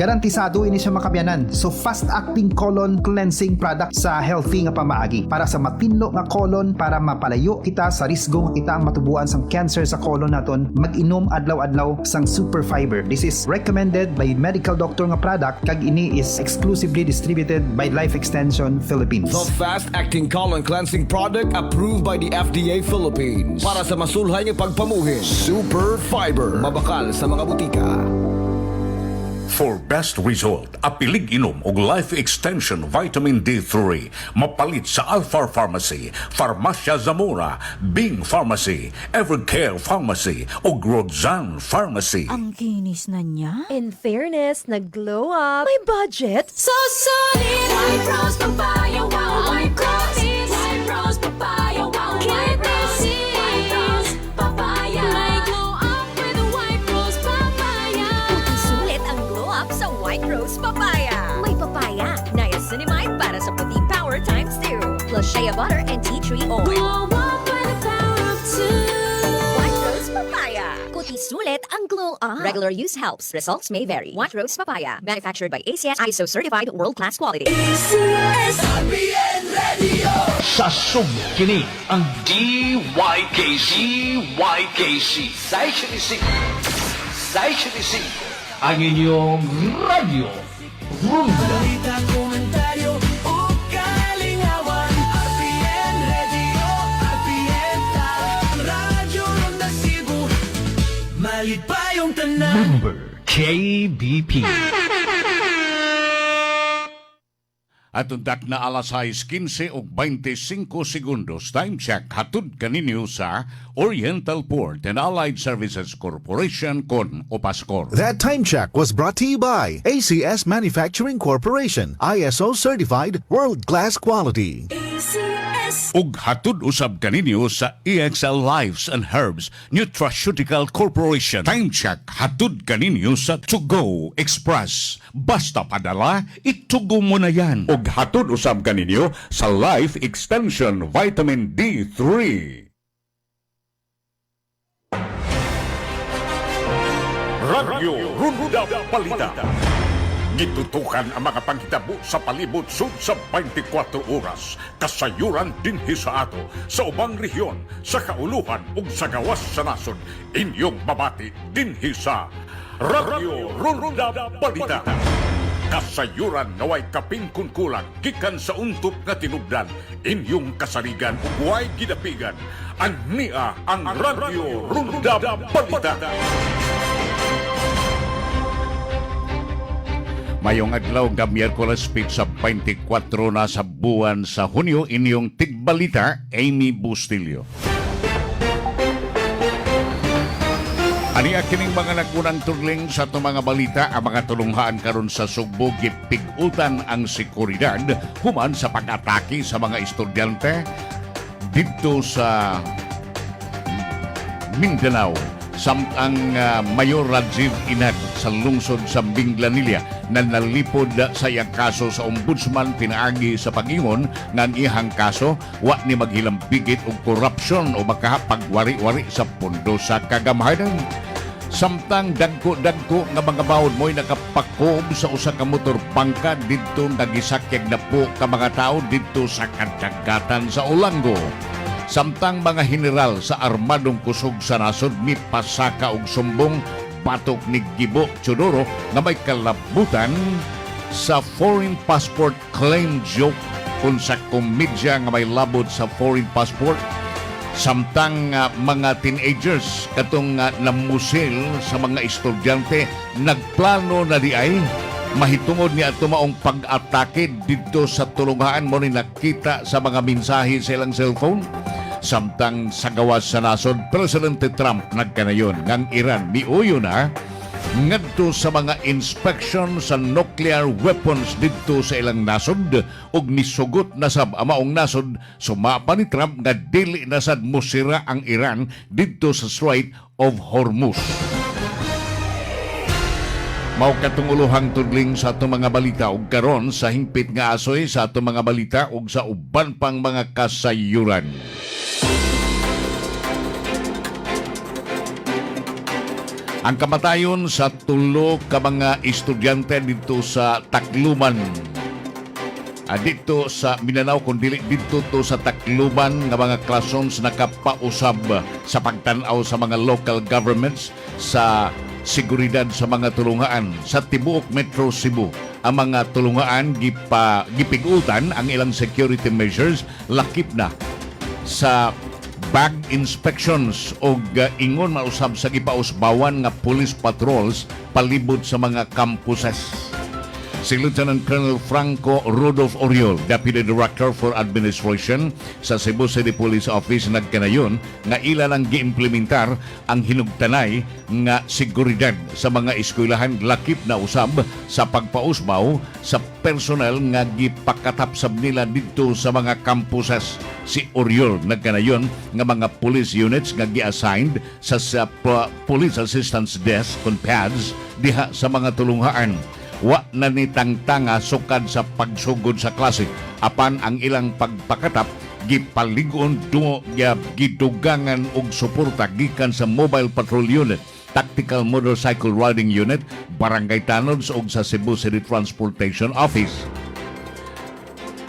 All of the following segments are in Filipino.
garantisado ini siya makabiyanan. So fast-acting colon cleansing product sa healthy nga pamaagi para sa matinlo nga colon, para mapalayo kita sa risgo nga kita ang matubuan sang cancer sa colon naton. Mag-inom adlaw-adlaw sang super fiber. This is recommended by medical doctor nga product, kag ini is exclusively distributed by Life Extension Philippines. The fast-acting colon cleansing product approved by the FDA Philippines para sa masulhay nga pagpamuhin. Super Fiber, mabakal sa mga butika. For best result, apilig inom og Life Extension Vitamin D3 mapalit sa Alpha Pharmacy, Farmacia Zamora, Bing Pharmacy, Evercare Pharmacy ug Rodzan Pharmacy. Ang kinis na niya. In fairness, nag-glow up. May budget. So solid, White Rose Papaya, wow, White Rose, White Rose Papaya, wow, White Rose, White Rose Papaya. May glow up with a White Rose Papaya. Puti sulit ang glow up sa White Rose Papaya. May papaya, niacinamide para sa puting power times 2. Plus shea butter and tea tree oil. Glow up with the power of 2. White Rose Papaya. Puti sulit ang glow up. Regular use helps. Results may vary. White Rose Papaya. Manufactured by ACS ISO certified world-class quality. Sa kini ang DYKC Sai 75 ang inyong radyo Rumba. Balita, komentaryo o kalingawan. RPN Radio, RPN Tao, Radyo Ronda Cebu. Malit pa yung tanan. Number KBP. At undak na alas 6:15 ug 25 segundos. Time check hatod kaninyo sa Oriental Port and Allied Services Corporation kon Opaskor. That time check was brought to you by ACS Manufacturing Corporation, ISO certified world-class quality. Ug hatod usab kaninyo sa EXL Lives and Herbs Nutraceutical Corporation. Time check hatod kaninyo sa To Go Express. Basta padala, itugo mo na yan. Ug hatod usab kaninyo sa Life Extension Vitamin D3. Radyo Runda Balita. Gitutukan ang mga panghitabo sa palibot sud sa 24 oras. Kasayuran dinhi sa ato, sa ubang rehiyon, sa kauluhan ug sa gawas sa nasod. Inyong babati dinhi sa Radyo Runda Balita. Kasayuran naway kaping kunkulang gikan sa untop nga tinubdan. Inyong kasaligan ug way gidapigan. Ania ang Radyo Runda Balita. Mayong adlaw nga Miyerkules sa 24 na sa buwan sa Hunyo, inyong tigbalita, Amy Bustillo. Ani kining mga nagunang turling sa itong mga balita, ang mga tulunghaan karon sa Sugbo, gipigutan ang seguridad human sa pag-atake sa mga estudyante dito sa Mindanao. Samtang Mayor Rajiv Inad sa lungsod sa Binglanilla na nalipod sa iyang kaso sa ombudsman, pinaagi sa pag-ingon nga ihang kaso wa ni maghilambigit og korupsyon o makapagwari-wari sa pundo sa kagamhanan. Samtang dagko-dagko nga mga bawod mo'y nakapakob sa usa ka motor bangka didto nagisakyag na po ka mga tao didto sa kadagatan sa Olango. Samtang mga general sa armadong kusog sa nasod ni pasaka og sumbong patok ni Gibo Chodoro nga may kalabutan sa foreign passport claim joke kung sa komedya nga may labod sa foreign passport. Samtang mga teenagers katong namusil sa mga estudyante nagplano na di ay mahitungod ni ato maong pag-atake dito sa tulungaan mo ni nakita sa mga mensahe sa ilang cellphone. Samtang sa gawas sa nasod, Presidente Trump nagkanayon ngang Iran miuyo na ngadto sa mga inspection sa nuclear weapons dito sa ilang nasod ug nisugot na sab amaong nasod sumapa ni Trump nga dili na sad musira ang Iran dito sa Strait of Hormuz. Mao katunguluhang tudling sa atong mga balita ug karon sa hingpit nga asoy sa atong mga balita ug sa uban pang mga kasayuran. Ang kamatayon sa tulo ka mga estudyante dito sa Tacloban. Dito sa Mindanao, kundi dito to sa Tacloban nga mga classrooms nakapausab sa pagtanaw sa mga local governments sa seguridad sa mga tulungaan sa tibuok Metro Cebu. Ang mga tulungaan gipigutan ang ilang security measures lakip na sa bag inspections o ingon mausab sa gipausbawan nga police patrols palibot sa mga campuses. Si Lieutenant Colonel Franco Rudolph Oriol, Deputy Director for Administration sa Cebu City Police Office nagkanayon nga ila lang giimplementar ang hinugtanay nga seguridad sa mga eskwelahan lakip na usab sa pagpausbaw sa personal nga gipakatapsab nila dito sa mga campuses. Si Oriol nagkanayon nga mga police units nga gi-assigned sa Police Assistance Desk kon PADS diha sa mga tulunghaan. Wa na ni tangtanga sukad sa pagsugod sa klase apan ang ilang pagpakatap gipaligon gidugangan og suporta gikan sa Mobile Patrol Unit, Tactical Motorcycle Riding Unit, Barangay Tanods ug sa Cebu City Transportation Office.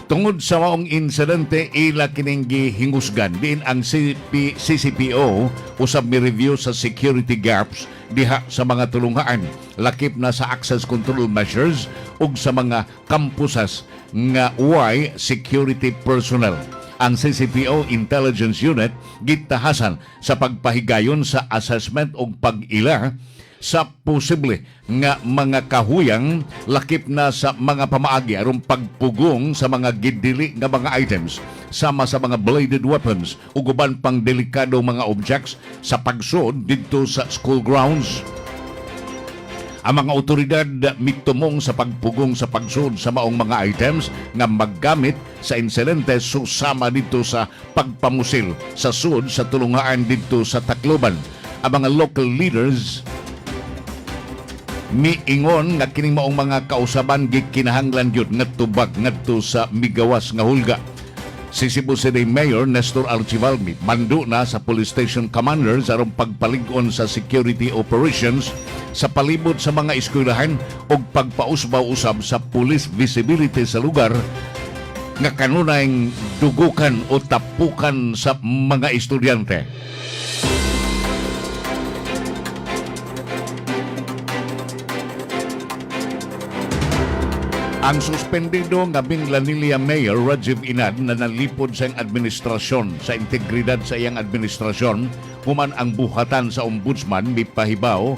Tungod sa maong insidente, ila kining gihingusgan din ang CCPO usab mi review sa security gaps diha sa mga tulunghaan lakip na sa access control measures ug sa mga campuses nga way security personnel. Ang CCPO Intelligence Unit gitahasan sa pagpahigayon sa assessment ug pag-ila sa posible nga mga kahuyang lakip na sa mga pamaagi aron pagpugong sa mga gidili nga mga items sama sa mga bladed weapons ug uban pang delikado mga objects sa pagsud didto sa school grounds. Ang mga otoridad mitumong sa pagpugong sa pagsud sa maong mga items nga maggamit sa insidente susama dito sa pagpamusil sa sud sa tulungaan dito sa Tacloban. Ang mga local leaders miingon nga kining maong mga kausaban gikinahanglan gyud nga tubag ngadto sa migawas nga hulga. Si Cebu City Mayor Nestor Archivalmi mando na sa police station commanders aron pagpalig-on sa security operations sa palibot sa mga eskwelahan ug pagpausbaw-usab sa police visibility sa lugar nga kanunay dugukan o tapukan sa mga estudyante. Ang suspendido nga Binglanilla Mayor Rajiv Inad na nalipod sa iyang administrasyon sa integridad sa iyang administrasyon human ang buhatan sa ombudsman mipahibaw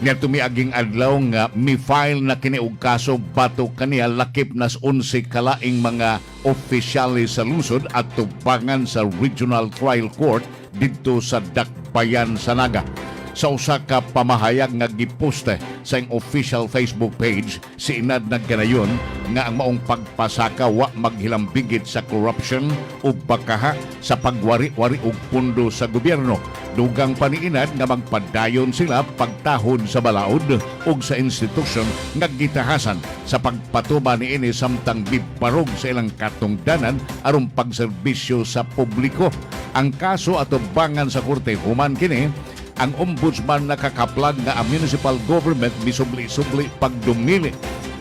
nga tumiaging adlaw nga mi-file na kini og kaso batok kaniya lakip nas 11 kalaing mga opisyalis sa lungsod at tubangan sa Regional Trial Court didto sa Dakbayan sa Naga. Sa usa ka pamahayag nga giposte sa iyang official Facebook page, si Inad nagkanayon nga ang maong pagpasaka wa maghilambigit sa corruption o bakaha sa pagwari-wari og pundo sa gobyerno. Dugang pa ni Inad nga magpadayon sila pagtahod sa balaod ug sa institusyon nga gitahasan sa pagpatuba ni ini samtang biparog sa ilang katungdanan aron pagserbisyo sa publiko. Ang kaso atubangan sa korte human kini ang ombudsman nakakaplag nga ang municipal government misubli-subli pagdumili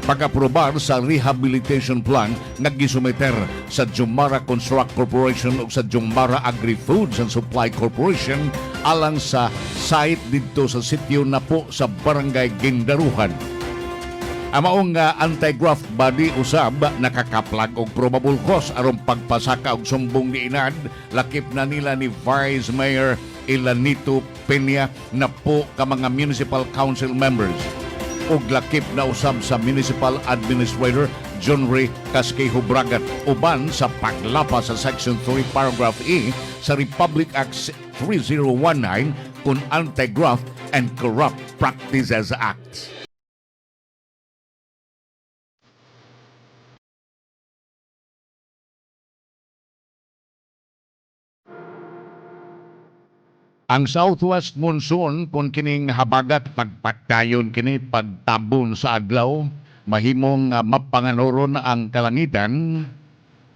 pag-aprobar sa rehabilitation plan nga gisumiter sa Jumara Construct Corporation o sa Jumara Agri-Foods and Supply Corporation alang sa site dito sa sitio na po sa Barangay Gindaruhan. Ang maong anti-graft body usab nakakaplag og probable cause aron pagpasaka og sumbong ni Inad lakip na nila ni Vice Mayor Ilanito Peña na po ka mga municipal council members ug lakip na usab sa municipal administrator John Ray Casquejo Bragat uban sa paglapa sa Section 3 Paragraph E sa Republic Act 3019 kun Anti-Graft and Corrupt Practices Act. Ang southwest monsoon kung kining habagat pagpatayon kini pagtabon sa adlaw mahimong mapanganoron ang kalangitan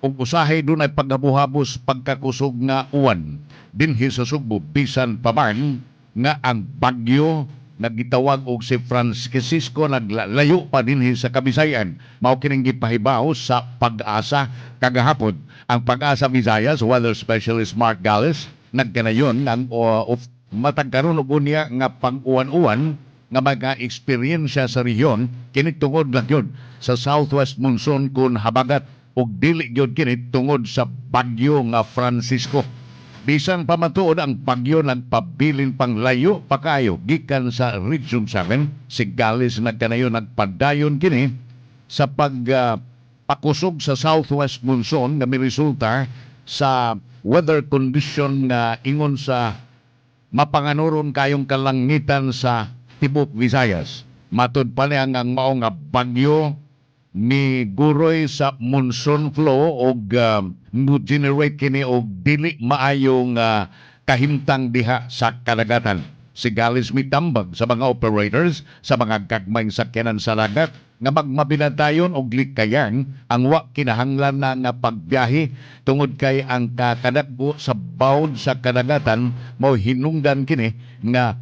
ug usahay dunay paghabuhabos pagkakusog nga uwan dinhi sa Sugbo bisan pa man nga ang bagyo nagitawag og si Francisco naglayo pa dinhi sa Kabisayan. Mao kining gipahibaw sa Pag-asa kagahapon. Ang Pag-asa Visayas weather specialist Mark Galles nagkanayon ng matag karon og unya nga pag-uwan-uwan nga mga eksperyensya sa rehiyon kini tungod lang yun sa southwest monsoon kun habagat ug dili gyud kini tungod sa bagyo nga Francisco. Bisan pa matuod ang bagyo nagpabilin pang layo pa kayo gikan sa Region 7, si Galles nagkanayon nagpadayon kini sa pakusog sa southwest monsoon nga miresulta sa weather condition nga ingon sa mapanganuron kayong kalangitan sa tibok Visayas. Matud pa niya ang mao nga bagyo ni guroy sa monsoon flow og generate kini og dili maayong kahimtang diha sa kadagatan. Si Galles mitambag sa mga operators sa mga gagmayng sakyanan sa dagat nga magmabilatayon og likayan ang wa kinahanglan na nga pagbiyahe tungod kay ang kakadagbo sa bawod sa kadagatan mao hinungdan kini nga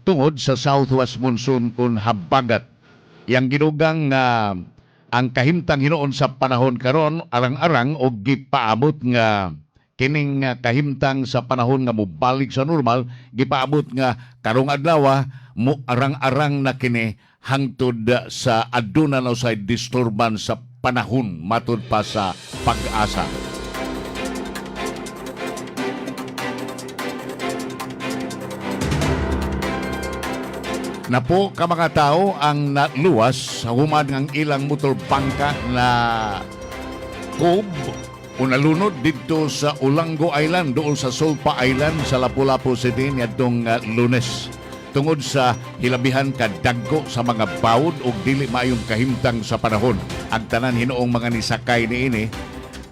tungod sa southwest monsoon kun habagat. Yang gidugang ang kahimtang hinuon sa panahon karon arang-arang og gipaabot nga kining kahimtang sa panahon nga mobalik sa normal gipaabot nga karong adlaw mo arang-arang na kini hangtod sa aduna na sa disturbance sa panahon matud pa sa Pag-asa. Na po ka mga tao ang naluwas human ng ilang motor bangka na Cove o nalunod dito sa Olango Island doon sa Sulpa Island sa Lapu-Lapu City nitong Lunes. Tungod sa hilabihan kadagko sa mga bawod o dili maayong kahimtang sa panahon. Ang tanan hinuong mga nisakay niini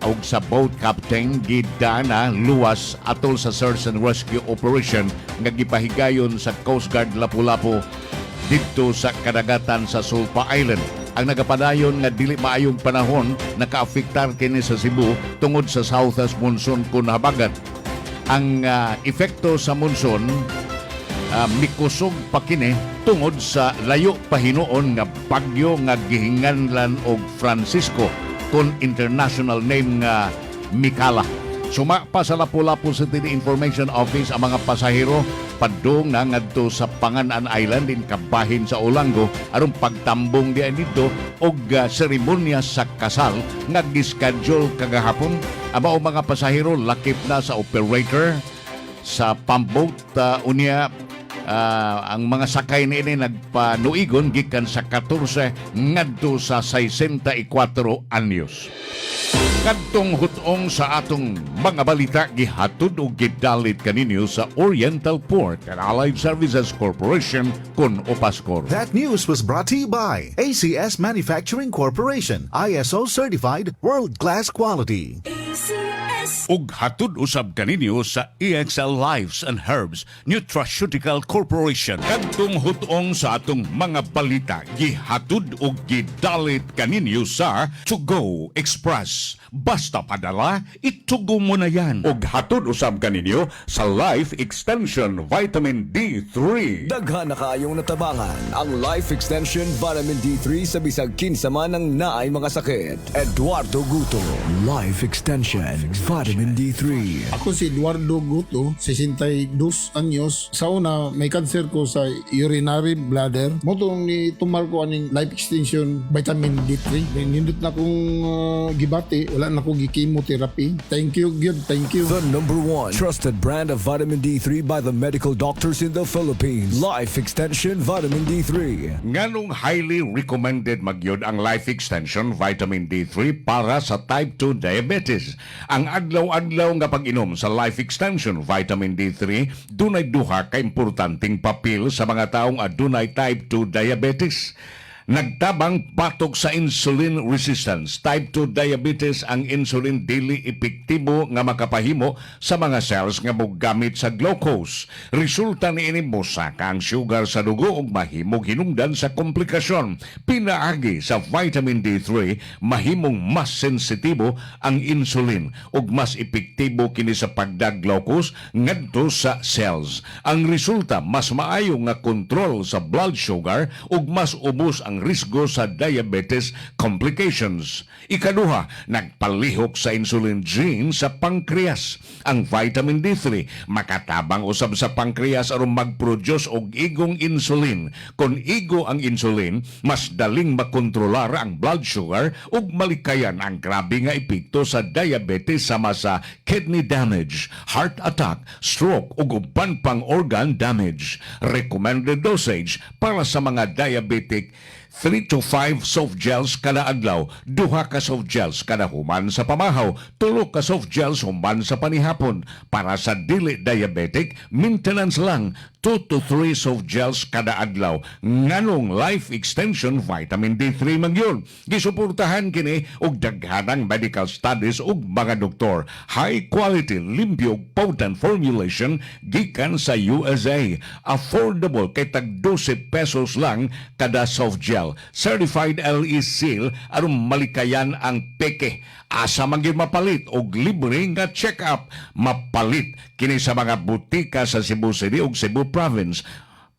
og sa boat captain gidana luwas atol sa search and rescue operation nga gipahigayon sa Coast Guard Lapu-Lapu dito sa kadagatan sa Sulpa Island. Ang nagapadayon nga dili maayong panahon nakaafektar kini sa Cebu tungod sa southwest monsoon kun habagat. Ang epekto sa monsoon mikusog pa kini tungod sa layo pa hinuon nga bagyo nga gihinganlan og Francisco kun international name nga Mikala. Suma pa sa Lapu-Lapu City Information Office ang mga pasahero padung na ngadto sa Panganan Island din kabahin sa Olango aron pagtambong diyan dito og seremonya sa kasal nga gischedule kagahapon. Aba o mga pasahero lakip na sa operator sa pump-boat unya ang mga sakay niini nagpanuigon gikan sa 14 ngadto sa 64 anyos. Kadtong hutong sa atong mga balita gihatod og gidalit kaninyo sa Oriental Port and Allied Services Corporation kun Opascor. That news was brought to you by ACS Manufacturing Corporation, ISO certified world-class quality. Ug hatod usab kaninyo sa EXL Lives and Herbs Nutraceutical Corporation. Kadtong hutong sa atong mga balita gihatod og gidalit kaninyo sa To Go Express. Basta padala, itugo mo na yan. Ug hatod usab kaninyo sa Life Extension Vitamin D3. Daghan na kaayong natabangan ang Life Extension Vitamin D3 sa bisag kinsa man ang naay mga sakit. Eduardo Guto, Life Extension Vitamin D3. Ako si Eduardo Guto, 62 anyos. Sa una, may cancer ko sa urinary bladder. Motong ni tumar ko aning life extension vitamin D3. Nindot na kong gibati, wala na kong chemotherapy. Thank you, good, thank you. The #1 trusted brand of vitamin D3 by the medical doctors in the Philippines. Life Extension Vitamin D3. Nganong highly recommended magyod ang Life Extension Vitamin D3 para sa type 2 diabetes. Ang adlaw-adlaw nga pag-inom sa Life Extension Vitamin D3 dunay duha ka importanteng papel sa mga taong adunay type 2 diabetes. Nagtabang batok sa insulin resistance. Type 2 diabetes ang insulin dili epektibo nga makapahimo sa mga cells nga mogamit sa glucose. Resulta ni ini mosaka ang sugar sa dugo ug mahimong hinungdan sa komplikasyon. Pinaagi sa vitamin D3 mahimong mas sensitibo ang insulin ug mas epektibo kini sa pagdag glucose ngadto sa cells. Ang resulta mas maayo nga kontrol sa blood sugar ug mas ubos ang risgo sa diabetes complications. Ikaduha, nagpalihok sa insulin gene sa pancreas. Ang vitamin D3 makatabang usab sa pancreas aron mag-produce og igong insulin. Kung igo ang insulin, mas daling makontrolar ang blood sugar ug malikayan ang grabe nga epekto sa diabetes sama sa kidney damage, heart attack, stroke ug uban pang organ damage. Recommended dosage para sa mga diabetic 3 to 5 soft gels kada adlaw, 2 ka soft gels kada human sa pamahaw, 3 ka soft gels human sa panihapon. Para sa dili diabetic, maintenance lang 2 to 3 soft gels kada adlaw. Nganong life extension vitamin D3 man yun. Gisuportahan kini og daghanang medical studies ug mga doktor. High quality, limpyo ug potent formulation gikan sa USA. Affordable kay tag 12 pesos lang kada soft gel. Certified LE seal aron malikayan ang peke. Asa man gyud mapalit og libre nga check-up. Mapalit kini sa mga butika sa Cebu City ug Cebu Province.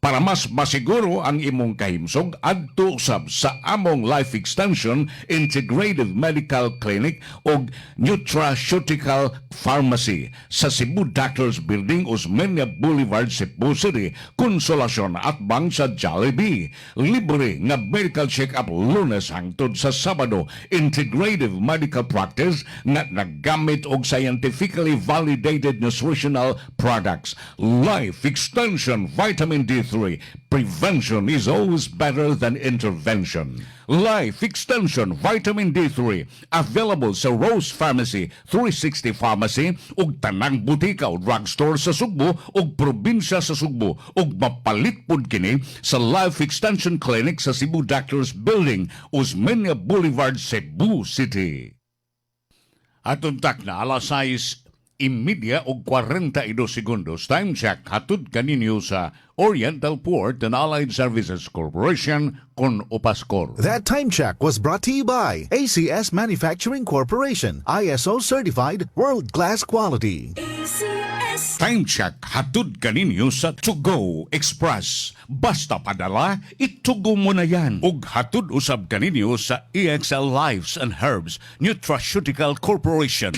Para mas masiguro ang imong kahimsog, adto usab sa among Life Extension Integrated Medical Clinic o Nutraceutical Pharmacy sa Cebu Doctors Building, Osmeña Boulevard, Cebu City. Konsolasyon at bang sa Jollibee. Libre nga medical check-up Lunes hangtod sa Sabado. Integrative medical practice na naggamit og scientifically validated nutritional products. Life Extension Vitamin D3. Prevention is always better than intervention. Life Extension Vitamin D3 available sa Rose Pharmacy, 360 Pharmacy ug tanang butika o drugstore sa Sugbo ug probinsya sa Sugbo ug mapalit pud kini sa Life Extension Clinic sa Cebu Doctors Building, Osmeña Boulevard, Cebu City. Atuntak na alas 6:30 o 42 segundos. Time check hatod kaninyo sa Oriental Port and Allied Services Corporation con Opaskor. That time check was brought to you by ACS Manufacturing Corporation, ISO certified world-class quality. ACS. Time check hatod kaninyo sa To Go Express. Basta padala, itugo mo na yan. Ug hatod usab kaninyo sa EXL Lives and Herbs Nutraceutical Corporation.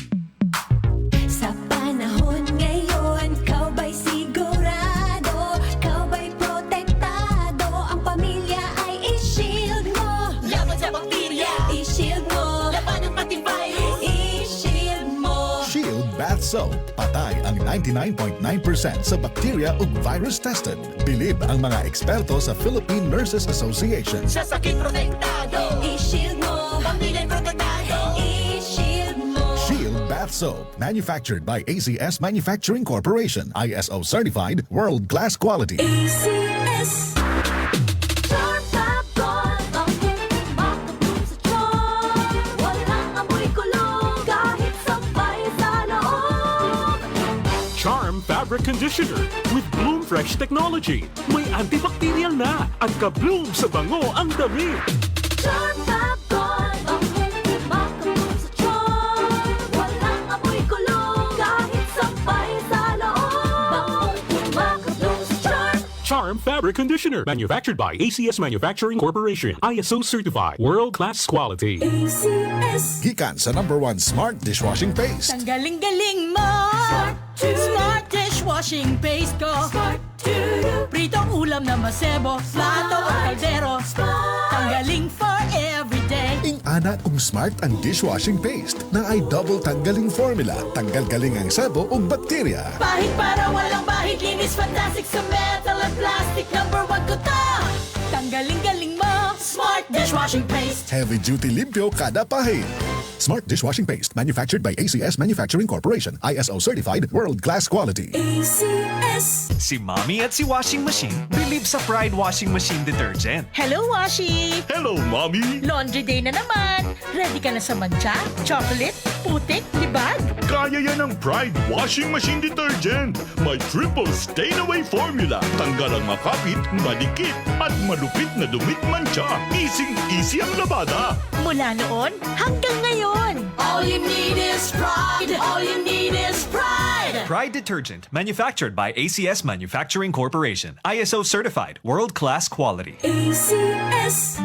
Sa panahon ngayon, kau ba'y sigurado? Kau ba'y protektado? Ang pamilya ay i-shield mo. Laban sa bakterya, i-shield mo. Laban ng pati virus, i-shield mo. Shield Bath Soap. Patay ang 99.9% sa bacteria ug virus tested. Bilib ang mga eksperto sa Philippine Nurses Association. Sa sakit protektado, I-shield mo. pamilya protektado. I-shield mo. Shield Bath Soap, manufactured by ACS Manufacturing Corporation, ISO certified world-class quality. ACS. Charm Fab Gold. Ang hipong makabloom sa charm. Walang amoy kulong kahit sabay sa loob. Charm Fabric Conditioner with Bloom Fresh Technology. May antibacterial na at ka-bloom sa bango ang damit. Charm Fab Gold. Ang hipong makabloom sa charm. Walang amoy kulong kahit sabay sa loob. Bangong makabloom sa charm. Charm Fabric Conditioner. Manufactured by ACS Manufacturing Corporation. ISO certified. World-class quality. ACS. Gikan sa #1 Smart Dishwashing Paste. Ang galing-galing mo! Smart dishwashing paste ko! Pritong ulam na masebo, plato o kaldero. Tanggaling for everyday. Ing-ana kung smart ang dishwashing paste na ay double tanggaling formula. Tanggal galing ang sebo ug bakterya. Bahid para walang bahid, linis fantastic sa metal at plastic. #1 ko ta! Tanggaling-galing mo! Smart dishwashing paste. Heavy duty limpyo kada pahid. Smart Dishwashing Paste, manufactured by ACS Manufacturing Corporation. ISO certified, world-class quality. ACS. Si Mommy at si Washing Machine believe sa Pride Washing Machine Detergent. Hello, Washi! Hello, Mommy! Laundry day na naman! Ready ka na sa mancha, chocolate, putik, libag? Kaya yan ang Pride Washing Machine Detergent. May triple stain-away formula. Tanggal ang makapit, madikit, at malupit na dumit mancha. Easy ang labada. Mula noon hanggang ngayon. All you need is pride. All you need is pride. Pride Detergent, manufactured by ACS Manufacturing Corporation. ISO certified, world-class quality. ACS.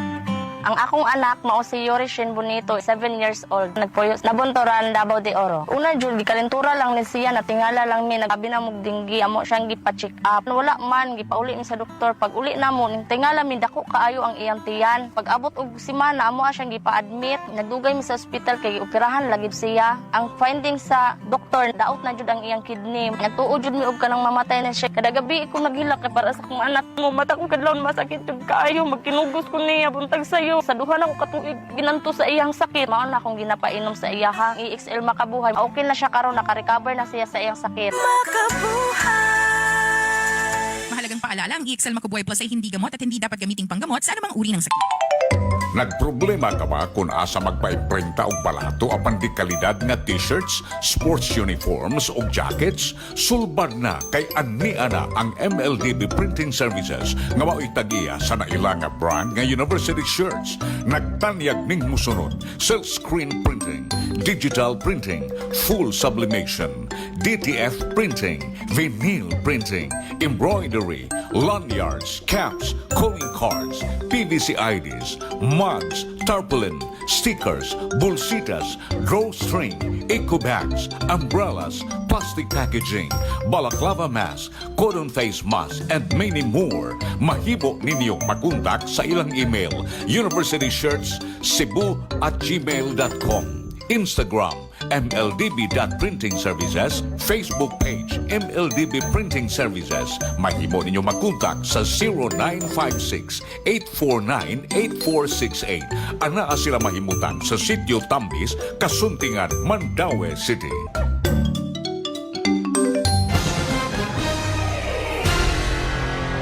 Ang akong anak mao si Yorishin Bonito, 7 years old. Nagpuyo nabuntoran Davao de Oro. Una jud gikalentura lang ni siya, natingala lang mi, nagabi na mog dinggi, amo siyang gipa-check up. Wala man gipauli mi sa doktor. Pag uli na mo, tingala mi dako kaayo ang iyang tiyan. Pag abot og semana amo siyang gipa-admit. Nagdugay mi sa ospital kay operahan lagib siya. Ang finding sa doktor, daot na jud ang iyang kidney. Nagtuo jud mi og kanang mamatay na siya. Kada gabi ko naghilak kay para sa akong anak. Mo mata ko kadlawon masakit jud kaayo, magkinugos ko niya buntag sayo. Sa duha na ko katuig ginanto sa iyang sakit. Mao na akong ginapainom sa iyahang EXL Makabuhay. Okay na siya karon, naka-recover na siya sa iyang sakit. Mahalagang paalala, ang EXL Makabuhay Plus ay hindi gamot at hindi dapat gamiting panggamot sa anumang uri ng sakit. Nagproblema ka ba kung asa magpa-imprenta og balato apan di kalidad nga t-shirts, sports uniforms o jackets? Sulbad na kay Ania na ang MLDB Printing Services nga mao'y tagiya sa naila nga brand nga university shirts. Nagtanyag ning musunod: silkscreen printing, digital printing, full sublimation, DTF printing, vinyl printing, embroidery, lanyards, caps, calling cards, PVC IDs, mugs, tarpaulin, stickers, bolsitas, drawstring, eco bags, umbrellas, plastic packaging, balaclava mask, cotton face mask, and many more. Mahibo ninyong makontak sa ilang email, universityshirts@cebu@gmail.com, Instagram, MLDB.Printing Services, Facebook page, MLDB Printing Services. Mahimo ninyo magkontak sa 0956-849-8468. Anaa sila mahimutan sa Sitio Tambis, Kasuntingan, Mandaue City.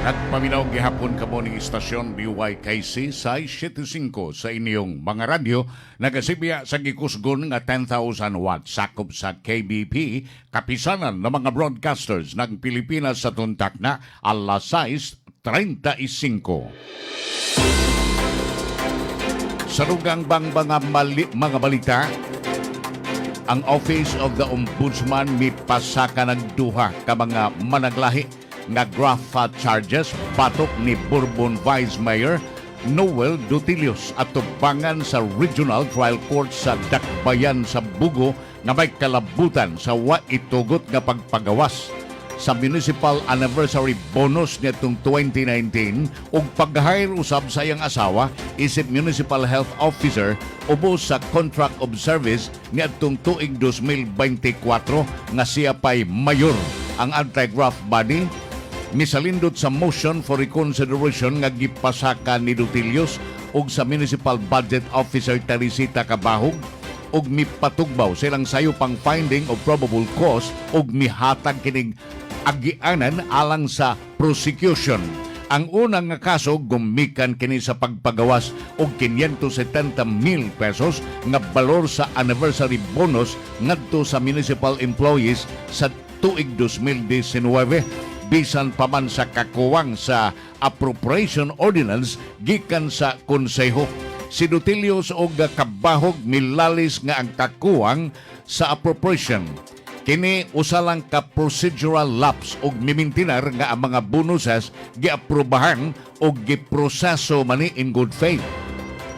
At paminaw gihapon kamo ning istasyon BYKC sa 75 sa inyong mga radyo nagasibya sa gikusgon nga 10,000 watts sakop sa KBP kapisanan ng mga broadcasters ng Pilipinas sa tuntak na alas 6:35. Sa rugang bang mga balita, ang Office of the Ombudsman mipasaka ng duha ka mga managlahi nga graft charges batok ni Bourbon Vice Mayor Noel Dutilios at tubangan sa Regional Trial Court sa Dakbayan sa Bugo nga may kalabutan sa wa itugot nga pagpagawas sa municipal anniversary bonus nitong 2019 ug pag-hire usab sa iyang asawa isip municipal health officer ubos sa contract of service niadtong tuig 2024 nga siya pay mayor. Ang anti-graft body misalindot sa motion for reconsideration nga gipasaka ni Dutilios ug sa Municipal Budget Officer Teresita Cabahog ug mipatugbaw silang sayo pang finding of probable cause ug mihatag kining agianan alang sa prosecution. Ang unang nga kaso gumikan kini sa pagpagawas og 570,000 pesos nga balor sa anniversary bonus ngadto sa municipal employees sa tuig 2019 bisan pa man sa kakuwang sa appropriation ordinance gikan sa konseho. Si Dutilios og Cabahog milalis nga ang kakuwang sa appropriation. Kini usa lang ka procedural lapse og mimintinar nga ang mga bonuses giaprobahan og giproseso mani in good faith.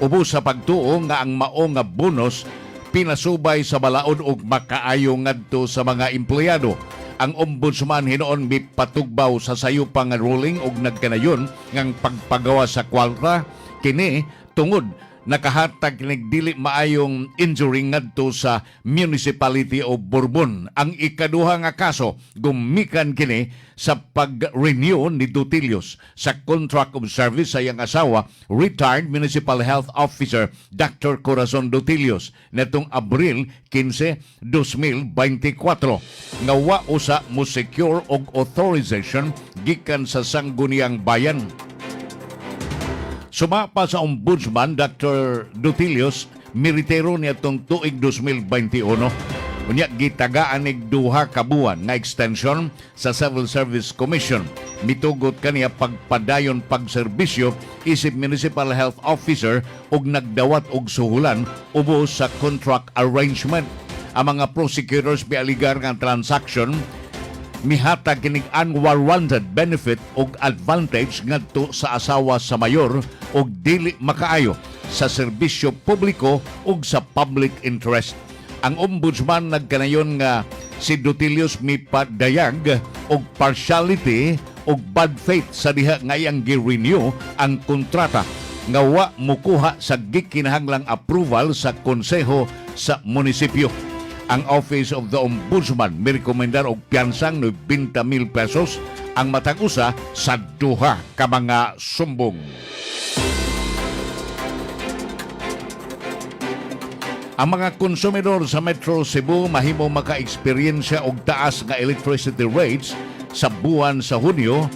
Ubos sa pagtuo nga ang mao nga bonus pinasubay sa balaod og makaayo ngadto sa mga empleyado. Ang ombudsman hinoon mipatugbaw sa sayo pang ruling og nagkanayon ngang pagpagawa sa kwalta kini tungod nakahatag kinig dili maayong injury ngadto sa municipality of Bourbon. Ang ikaduha nga kaso gumikan kini sa pag-renew ni Dutilius sa contract of service sa iyang asawa, retired Municipal Health Officer Dr. Corazon Dutilius netong Abril 15, 2024 nga wa usa mo secure og authorization gikan sa Sangguniang Bayan. Sumapa sa Ombudsman Dr. Dutilius militero niadtong tuig 2021. Unya gitagaan nig duha ka buwan nga extension sa Civil Service Commission. Mitugot kaniya pagpadayon pagserbisyo isip Municipal Health Officer ug nagdawat og suhulan ubos sa contract arrangement. Ang mga prosecutors pialigar nga transaction mihatag kining unwarranted benefit ug advantage ngadto sa asawa sa mayor ug dili makaayo sa serbisyo publiko ug sa public interest. Ang ombudsman nagkanayon nga si Dutilius mipadayag og partiality ug bad faith sa diha nga iyang gi-renew ang kontrata nga wa mukuha sa gikinahanglang approval sa konseho sa munisipyo. Ang Office of the Ombudsman mirekomendar og piyansang 90,000 pesos ang matag usa sa duha ka mga sumbong. Ang mga konsumidor sa Metro Cebu mahimo maka-eksperyensya og taas nga electricity rates sa buwan sa Hunyo,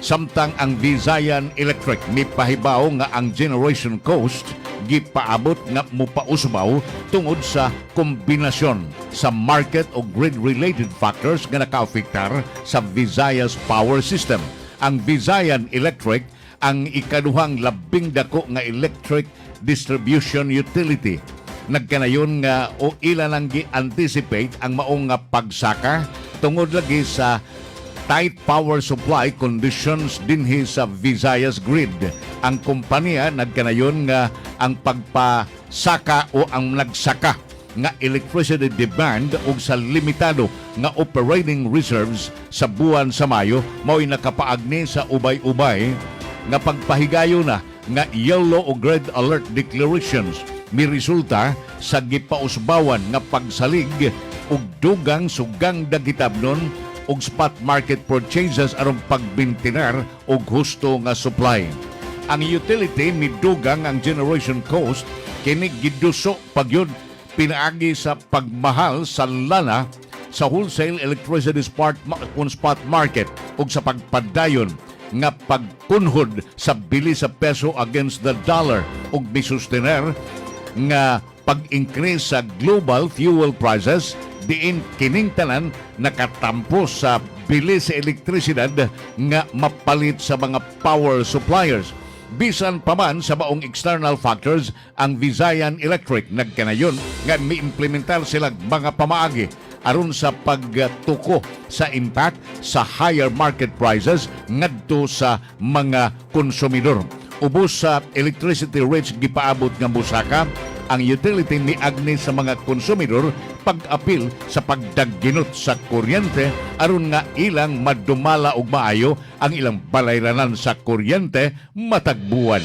samtang ang Visayan Electric mipahibaw nga ang generation cost gipaabot nga mupausbaw tungod sa kombinasyon sa market o grid-related factors nga nakaafektar sa Visayas power system. Ang Visayan Electric ang ikaduhang labing dako nga electric distribution utility. Nagkanayon nga o ilan ang gi-anticipate ang maong nga pagsaka tungod lagi sa tight power supply conditions dinhi sa Visayas grid. Ang kompanya nagkanayon nga ang pagpasaka o ang nagsaka nga electricity demand ug sa limitado nga operating reserves sa buwan sa Mayo mao'y nakapaagni sa ubay-ubay nga pagpahigayo na nga yellow o red alert declarations miresulta sa gipausbawan nga pagsalig ug dugang sugang dagitabnon og spot market purchases aron pagbintinar og husto nga supply. Ang utility midugang ang generation cost kini giduso pagyud pinaagi sa pagmahal sa lana sa wholesale electricity spot market ug sa pagpadayon nga pagkunhod sa bili sa peso against the dollar ug misustener nga pag-increase sa global fuel prices diin kining tanan nakatampo sa bili sa elektrisidad nga mapalit sa mga power suppliers. Bisan pa man sa maong external factors, ang Visayan Electric nagkanayon nga mi-implementar sila mga pamaagi aron sa pagtuko sa impact sa higher market prices ngadto sa mga konsumidor. Ubos sa electricity rates gipaabot nga musaka, ang utility miagni sa mga konsumidor pag-apil sa pagdagginot sa kuryente aron nga ilang madumala og maayo ang ilang balayranan sa kuryente matag buwan.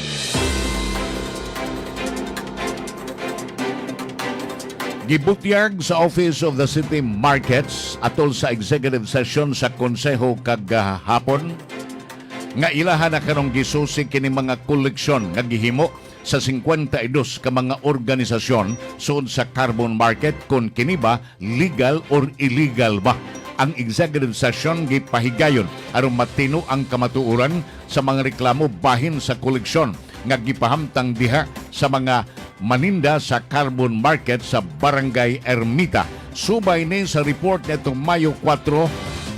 Gibutyag sa Office of the City Markets atol sa executive session sa konseho kagahapon nga ilahan na kanong gisusi kini mga koleksyon nga gihimo sa 52 ka mga organisasyon suod sa carbon market kung kini ba legal or illegal ba. Ang executive session gipahigayon aron matino ang kamatuoran sa mga reklamo bahin sa koleksyon nga gipahamtang diha sa mga maninda sa carbon market sa Barangay Ermita. Subay ni sa report nitong Mayo 4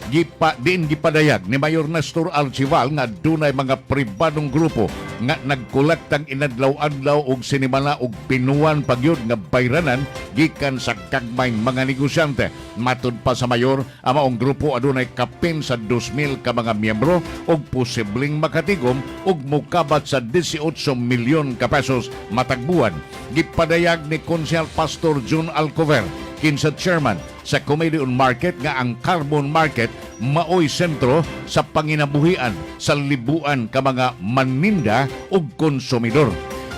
diin gipadayag ni Mayor Nestor Archival nga dunay mga pribadong grupo nga nagkolektang inadlaw-adlaw og sinimana og pinuwan pagyud nga bayranan gikan sa kagmayng mga negosyante. Matud pa sa mayor, ang maong grupo adunay kapin sa 2,000 ka mga miyembro og posibleng makatigom og mukabat sa 18 milyon ka pesos matag buwan. Gipadayag ni Konsehal Pastor June Alcover kinsa chairman sa Committee on Market nga ang carbon market maoy sentro sa panginabuhian sa libuan ka mga maninda ug konsumidor.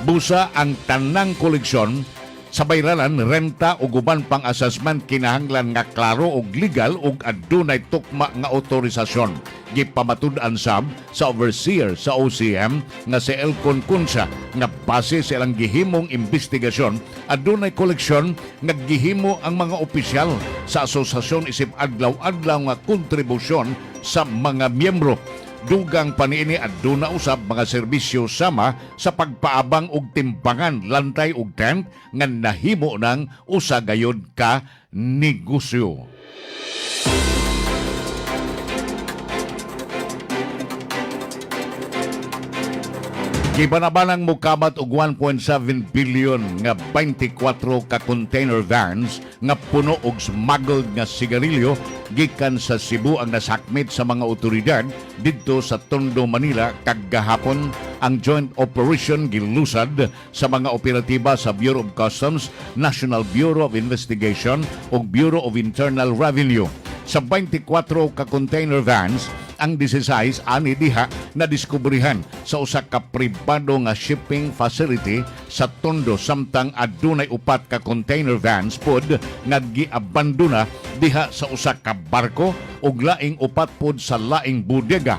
Busa ang tanang koleksyon sa bayranan, renta o guban pang assessment kinahanglan nga klaro og legal ug adunay tukma nga otorisasyon. Gipamatud-an sab sa overseer sa OCM nga si Elcon Kunsa nga base sa ilang gihimong investigasyon, adunay koleksyon nga gihimo ang mga opisyal sa asosasyon isip adlaw-adlaw nga kontribusyon sa mga miyembro. Dugang paniini aduna usab mga serbisyo sama sa pagpaabang og timbangan, lantay ug tent nga nahimo ng usa gayud ka negosyo. Gibanabanang mukamat og 1.7 billion nga 24 ka container vans nga puno og smuggled nga sigarilyo gikan sa Cebu ang nasakmit sa mga otoridad didto sa Tondo, Manila kagahapon. Ang joint operation gilusad sa mga operatiba sa Bureau of Customs, National Bureau of Investigation ug Bureau of Internal Revenue. Sa 24 ka container vans, ang 16 ani diha na diskubrihan sa usa ka pribado nga shipping facility sa Tondo, samtang adunay 4 ka container vans pod nga giabandona diha sa usa ka barko ug laing 4 pod sa laing bodega.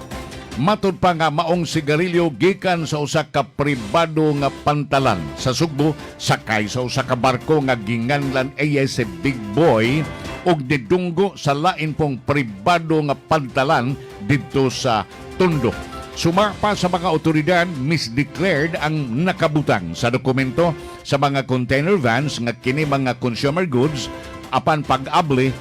Matod pa nga maong sigarilyo gikan sa usa ka pribado nga pantalan sa Sugbo sakay sa usa ka barko nga ginganlan AS Big Boy ug didunggo sa lain pong pribado nga pantalan didto sa Tondo. Suma pa sa mga otoridad, misdeclared ang nakabutang sa dokumento sa mga container vans nga kini mga consumer goods apan pag-abli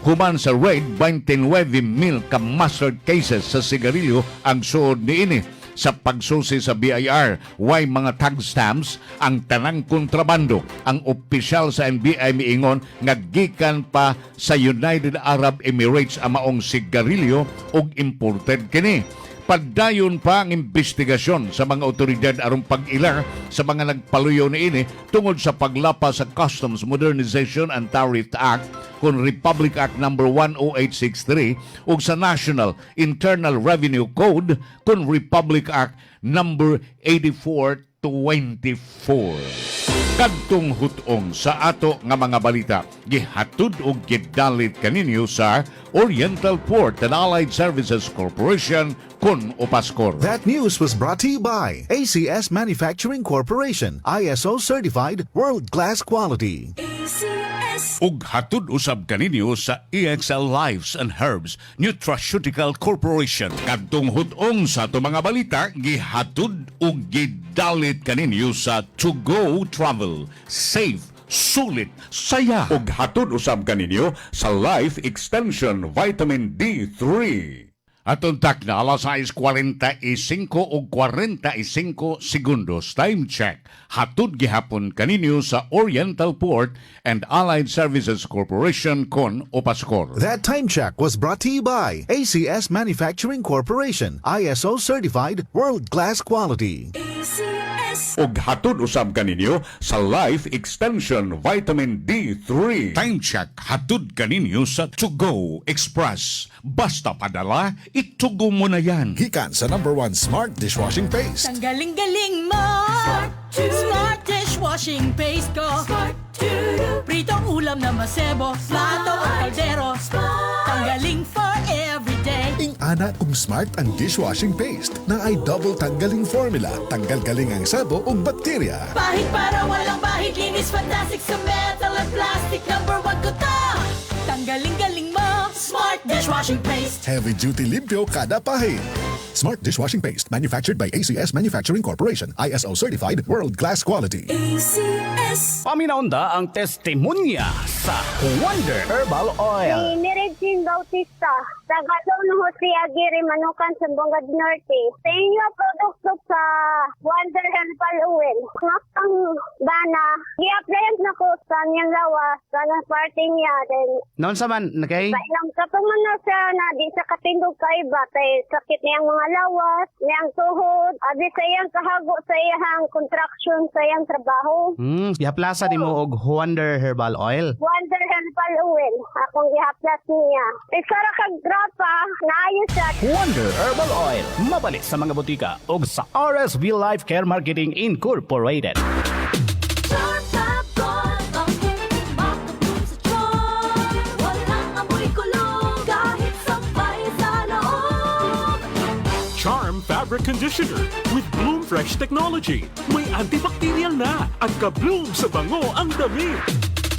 human sa raid 29,000 ka mastered cases sa sigarilyo ang suod niini. Sa pagsusi sa BIR, why mga tag stamps ang tanang kontrabando. Ang opisyal sa NBI miingon nga gikan pa sa United Arab Emirates ang maong sigarilyo ug imported kini. Pagdayon pa ang investigasyon sa mga otoridad aron pag-ilar sa mga nagpaluyo niini tungod sa paglapa sa Customs Modernization and Tariff Act kun Republic Act No. 10863 ug sa National Internal Revenue Code kun Republic Act No. 8424. Kadtong hutong sa ato nga mga balita, gihatud og gidalit kaninyo sa Oriental Port and Allied Services Corporation kun Opaskor. That news was brought to you by ACS Manufacturing Corporation, ISO certified, world-class quality. Ug hatud usab kaninyo sa EXL Lives and Herbs Nutraceutical Corporation. Kadtong hutong sa ato mga balita, gihatud ug gidalit kaninyo sa To Go Travel. Safe, sulit, saya. Ug hatud usab kaninyo sa Life Extension Vitamin D3. Atong takna alas 6:45 o 45 segundos. Time check. Hatud gihapon kaninyo sa Oriental Port and Allied Services Corporation kon Opaskor. That time check was brought to you by ACS Manufacturing Corporation, ISO certified, world-class quality. Ug hatud usab kaninyo sa Life Extension Vitamin D3. Time check hatud kaninyo sa To Go Express. Basta padala, itugo mo na yan. Gikan sa #1 Smart Dishwashing Paste. Ang galing-galing mo! Smart dishwashing paste ko. Pritong ulam na masebo, plato o kaldero. Tanggaling for everyday. Ing-ana kung smart ang dishwashing paste na ay double tanggaling formula. Tanggal galing ang sabo o bakterya. Pahit para walang bahid, linis fantastic sa metal at plastic. #1 ko to! Tanggaling-galing mo! Smart dishwashing paste. Heavy duty limpyo kada pahid. Smart Dishwashing Paste, manufactured by ACS Manufacturing Corporation, ISO certified, world-class quality. ACS. Paminaunda ang testimonya sa Wonder Herbal Oil. Ni Regine Bautista, taga Don Jose Aguirre, Manukan, Sambonga Norte. Sa inyo produkto sa Wonder Herbal Oil. Ngakang bana, i-applyan na ko sa niyang lawas, sa party niya. Then, Noon sa man, nakay? Kailang katuman na siya na di sa katindog kaiba, tay sakit niyang mga lawas, niyang tuhod, abi sa iyang kahago sa iyang contraction sa iyang trabaho. Ihaplasa ni mo og Wonder Herbal Oil. Wonder and paluin. Akong gihaplas niya. Isara kag grapa, naayos siya. Wonder Herbal Oil. Mabalik sa mga butika o sa RSV Life Care Marketing Incorporated. Charm Fabric Conditioner with Bloom Fresh Technology. May antibacterial na at ka-bloom sa bango ang damit.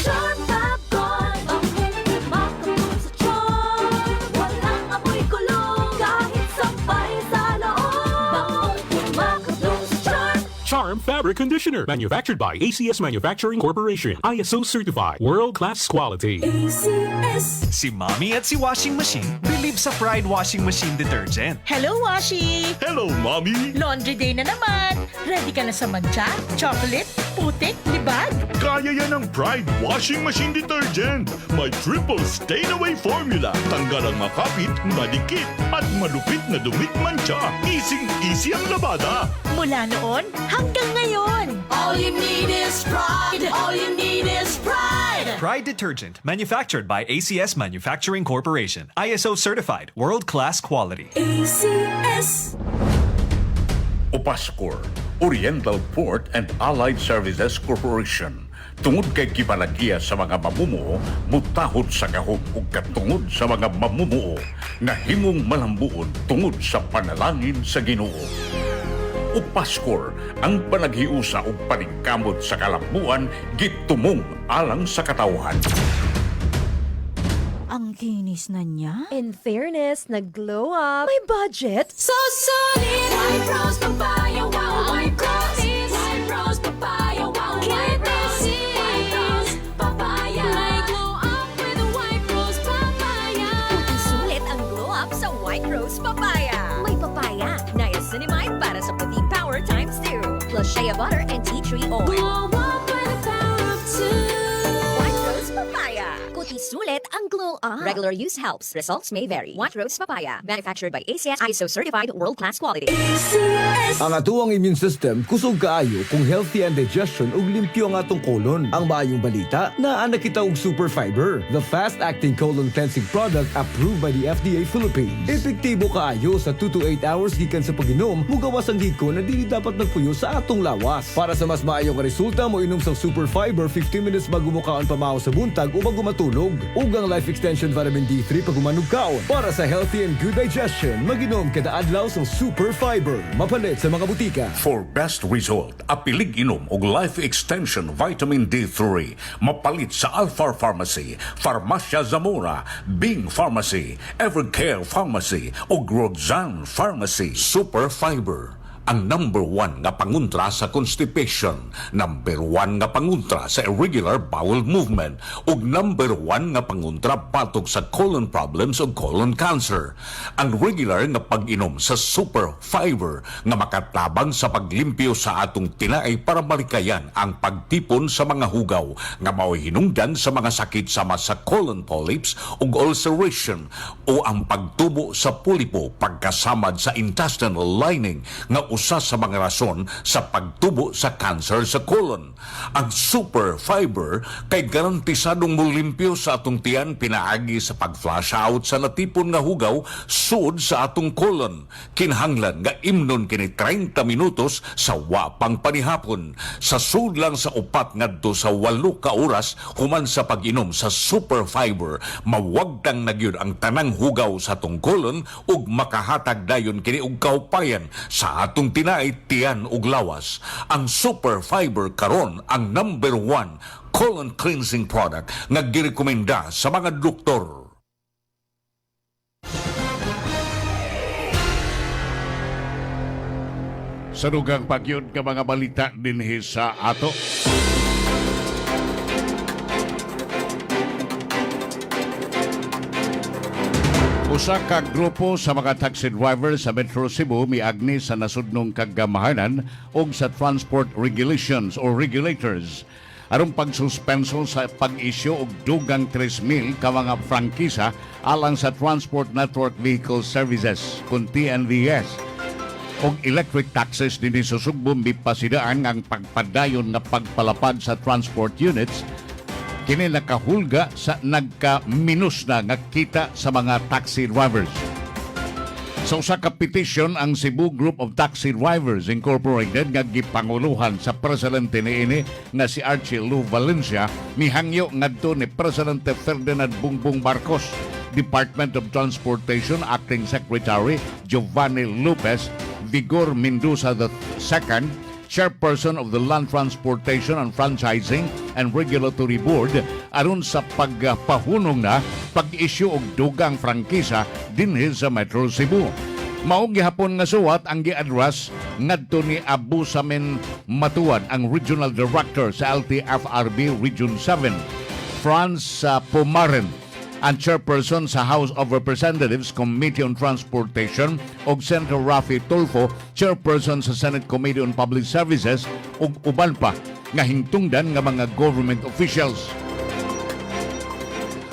Charm Fab-Gone, ang hindi makabloom sa charm. Walang amoy kulong kahit sampay sa loob. Bangong makabloom sa charm. Charm Fabric Conditioner. Manufactured by ACS Manufacturing Corporation. ISO certified. World-class quality. ACS. Si Mommy at si Washing Machine believe sa Pride Washing Machine Detergent. Hello, Washi! Hello, Mommy! Laundry day na naman! Ready ka na sa mancha, chocolate, putik, libag? Kaya yan ang Pride Washing Machine Detergent. May triple stain-away formula. Tanggal ang makapit, madikit, at malupit na dumit mancha. Easy ang labada. Mula noon hanggang ngayon. All you need is pride. All you need is pride. Pride Detergent, manufactured by ACS Manufacturing Corporation. ISO certified, world-class quality. ACS. Opascor, Oriental Port and Allied Services Corporation. Tungod kay kibalagiya sa mga mamumuo, mutahod sa gahom ug katungod sa mga mamumuo nga himong malambuon tungod sa panalangin sa Ginoo. Opascor, ang panaghiusa ug paningkamot sa kalambuan gitumong alang sa katawhan. Ang kinis na niya. In fairness, nag-glow up. May budget. So solid. White Rose Papaya, wow. White Rose. White Rose Papaya, wow. White Rose. White Rose Papaya. May glow up with a White Rose Papaya. Sulit ang glow up sa White Rose Papaya. May papaya, niacinamide para sa puti power times 2. Plus shea butter and tea tree oil. Glow up with a power of 2. White Rose Papaya. Kuti sulit ang glow up. Regular use helps. Results may vary. White Rose Papaya. Manufactured by ACS ISO certified world-class quality. Ang atuang immune system kusog kaayo kung healthy ang digestion ug limpyo ang atong colon. Ang maayong balita, naa na kita og Super Fiber, the fast-acting colon cleansing product approved by the FDA Philippines. Epektibo kaayo sa 2 to 8 hours gikan sa pag-inom, mugawas ang giko na dili dapat nagpuyo sa atong lawas. Para sa mas maayong resulta, mo inom sa Super Fiber 15 minutes bago mo kaon pamahaw sa buntag o bago matulog. Ug ang Life Extension Vitamin D3 pag umanog kaon. Para sa healthy and good digestion, mag-inom kada adlaw sa Super Fiber. Mapalit sa mga butika. For best result, apilig inom og Life Extension Vitamin D3. Mapalit sa Alpha Pharmacy, Farmacia Zamora, Bing Pharmacy, Evercare Pharmacy ug Roxanne Pharmacy. Super Fiber, ang number 1 nga panguntra sa constipation, number 1 nga panguntra sa irregular bowel movement, ug number 1 nga panguntra patok sa colon problems ug colon cancer. Ang regular nga pag-inom sa Super Fiber nga makatabang sa paglimpyo sa atong tinaay para malikayan ang pagtipon sa mga hugaw nga mao'y hinungdan sa mga sakit sama sa colon polyps ug ulceration o ang pagtubo sa pulipo pagkasamad sa intestinal lining nga usa sa mga rason sa pagtubo sa cancer sa colon. Ang Super Fiber kay garantisadong mulimpyo sa atong tiyan pinaagi sa pag-flush out sa natipon nga hugaw sud sa atong colon. Kinahanglan nga imnon kini 30 minutos sa wapang panihapon. Sa sud lang sa 4 ngadto sa 8 ka oras human sa pag-inom sa Super Fiber, mawagtang na gyud ang tanang hugaw sa atong colon ug makahatag dayon kini og kaupayan sa atong tinay, tiyan ug lawas. Ang Super Fiber karon ang number 1 colon cleansing product nga girekomenda sa mga doktor. Sa dugang pagyod ka mga balita dinhi sa ato. Usa ka grupo sa mga taxi driver sa Metro Cebu miagni sa nasudnong kagamahanan og sa transport regulations or regulators. Arong pagsuspenso sa pag-isyo og dugang 3,000 ka mga prangkisa alang sa Transport Network Vehicle Services kung TNVS. Og electric taxes din susugbong bipasidaan ang pagpadayon na pagpalapad sa transport units kini nakahulga sa nagka-minus na nga kita sa mga taxi drivers. Sa usa ka petition, ang Cebu Group of Taxi Drivers Incorporated nga gipanguluhan sa presidente niini nga si Archie Lou Valencia mihangyo ngadto ni Presidente Ferdinand Bongbong Marcos, Department of Transportation Acting Secretary Giovanni Lopez, Vigor Mendoza II, Chairperson of the Land Transportation and Franchising and Regulatory Board, aron sa pagpahunong na pag-issue og dugang prangkisa dinhi sa Metro Cebu. Maong gihapon nga suwat ang gi-address ngadto ni Abu Samin Matuad, ang Regional Director sa LTFRB Region 7, Franz Pomaren, ang chairperson sa House of Representatives Committee on Transportation, ug Senator Rafi Tulfo, chairperson sa Senate Committee on Public Services, ug uban pa nga hingtungdan nga mga government officials.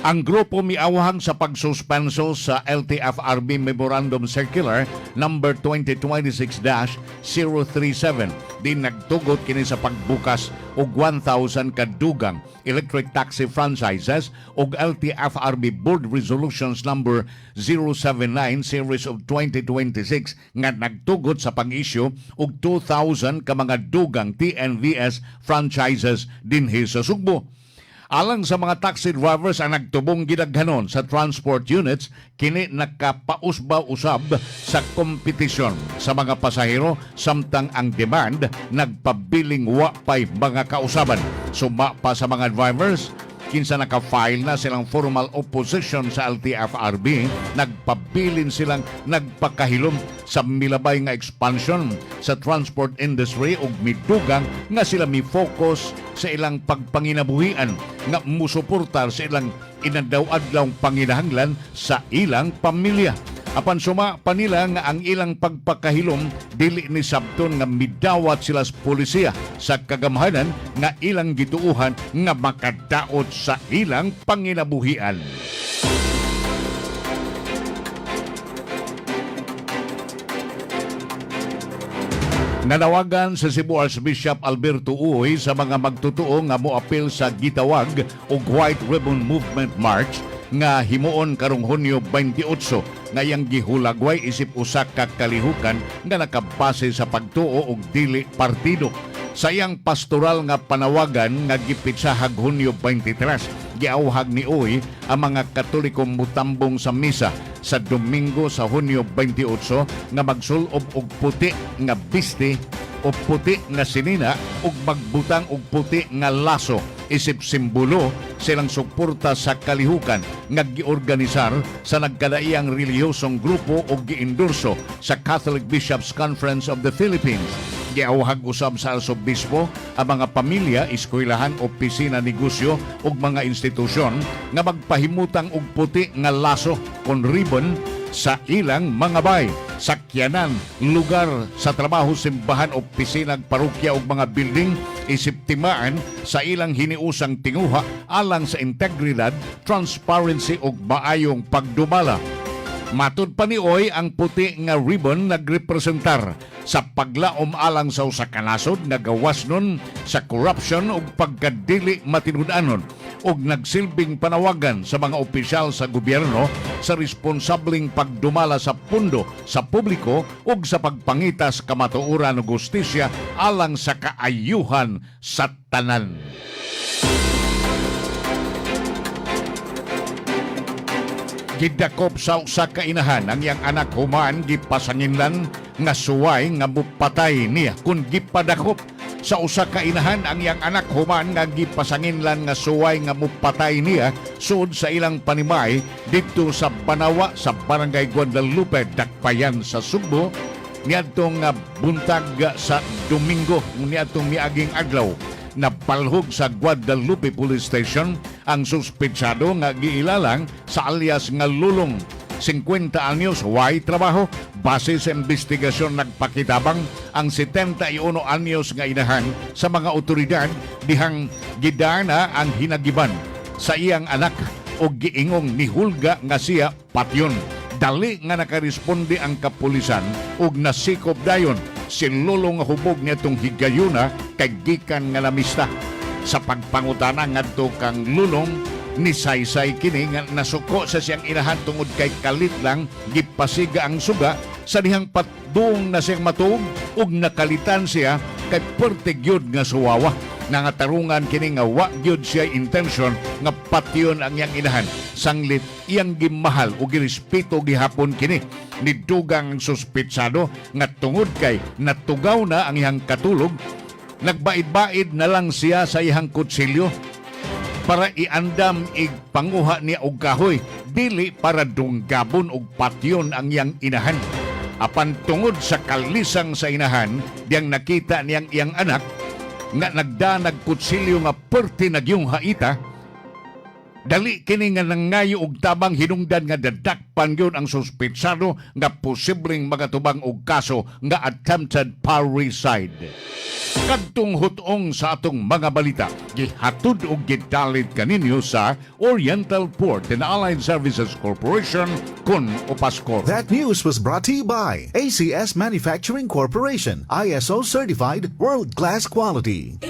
Ang grupo miawhang sa pagsuspenso sa LTFRB Memorandum Circular number 2026-037 din nagtugot kini sa pagbukas og 1,000 kadugang electric taxi franchises og LTFRB Board Resolutions number 079 series of 2026 nga nagtugot sa pag-issue og 2,000 ka mga dugang TNVS franchises dinhi sa Sugbo. Alang sa mga taxi drivers ang nagtubong gidaghanon sa transport units, kini nakapausba-usab sa kompetisyon sa mga pasahero samtang ang demand nagpabiling wa pay mga kausaban. Suma pa sa mga drivers, kinsa naka-file na silang formal opposition sa LTFRB, nagpabilin silang nagpakahilom sa milabay nga expansion sa transport industry ug midugang nga sila mi-focus sa ilang pagpanginabuhian nga musuportar sa ilang inadaw-adlawng panginahanglan sa ilang pamilya. Apan suma pa nila nga ang ilang pagpakahilom dili ni sabton nga midawat sila sa polisiya sa kagamhanan nga ilang gituuhan nga makadaot sa ilang panginabuhian. Nanawagan sa Cebu Archbishop Alberto Uy sa mga magtutuo nga moapil sa gitawag og White Ribbon Movement March nga himuon karong Hunyo 28 ngayang gihulagway isip usa ka kalihukan nga nakabase sa pagtuo og dili partido. Sa iyang pastoral nga panawagan nga gipitsahag Hunyo 23, giawhag ni Uy ang mga Katolikong mutambong sa misa sa Domingo sa Hunyo 28 nga magsulob og puti nga bisti o puti nga sinina ug magbutang og puti nga laso isip simbolo silang suporta sa kalihukan nga giorganisar sa nagkadaiyang relihiyosong grupo o giendorso sa Catholic Bishops Conference of the Philippines. Giawhag usab sa Arsobispo ang mga pamilya, eskwelahan, opisina, negosyo ug mga institusyon nga magpahimutang og puti nga laso kon ribbon sa ilang mga bay, sakyanan, lugar sa trabaho, simbahan, opisina, parokya ug mga building isip timaan sa ilang hiniusang tinguha alang sa integridad, transparency ug maayong pagdumala. Matud pa ni Oy, ang puti nga ribbon nagrepresentar sa paglaom alang sa usa ka nasod nga gawasnon sa corruption ug pagkadili matinud-anon ug nagsilbing panawagan sa mga opisyal sa gobyerno sa responsabling pagdumala sa pundo sa publiko ug sa pagpangitas kamatuoran ug hustisya alang sa kaayuhan sa tanan. Gidakop sa usa ka inahan ang iyang anak humaan gipasanginlan nga suway nga mupatay niya kun gipadakop. Sa usa ka inahan ang iyang anak humaan nga gipasanginlan nga suway nga mupatay niya sud sa ilang panimay didto sa Banawa sa Barangay Guadalupe, Dakpayan sa Sugbo niadtong buntag sa Domingo niadtong miaging adlaw. Napalhog sa Guadalupe Police Station ang suspetsado nga giilalang sa alias nga Lulong. 50 anyos, way trabaho. Base sa investigasyon nagpakitabang ang 71 anyos nga inahan sa mga otoridad dihang gidana ang hinagiban sa iyang anak o giingong nihulga nga siya patyon. Dali nga nakaresponde ang kapulisan ug nasikop dayon si Lulong nga hubog nitong higayuna kay gikan nga lamista. Sa pagpangutana ngadto kang lulong ni Saysay kini nga nasuko sa siyang inahan tungod kay kalit lang gipasiga ang suga sa dihang patduong na siyang matuog ug nakalitan siya kay perte gyud nga suwawa. Nangatarungan kini nga wa gyud siya intention nga patyon ang iyang inahan. Sanglit iyang gimahal ug girespeto gihapon kini. Nidugang ang suspetsado nga tungod kay natugaw na ang iyang katulog, nagbaid-baid na lang siya sa iyang kutsilyo para iandam ig panguha niya og kahoy, dili para dunggabon og patyon ang iyang inahan. Apan tungod sa kalisang sa inahan, diyang nakita niyang iyang anak nga nagdanag kutsilyo nga perti nagyong haita, dali kini nga nangayo og tabang hinungdan nga dadakpan gyud ang suspetsado nga posibleng magatubang og kaso nga attempted parricide. Kadtong hutong sa atong mga balita, gihatod og gidalit kaninyo sa Oriental Port and Allied Services Corporation kun Opaskor. That news was brought to you by ACS Manufacturing Corporation, ISO certified, world-class quality.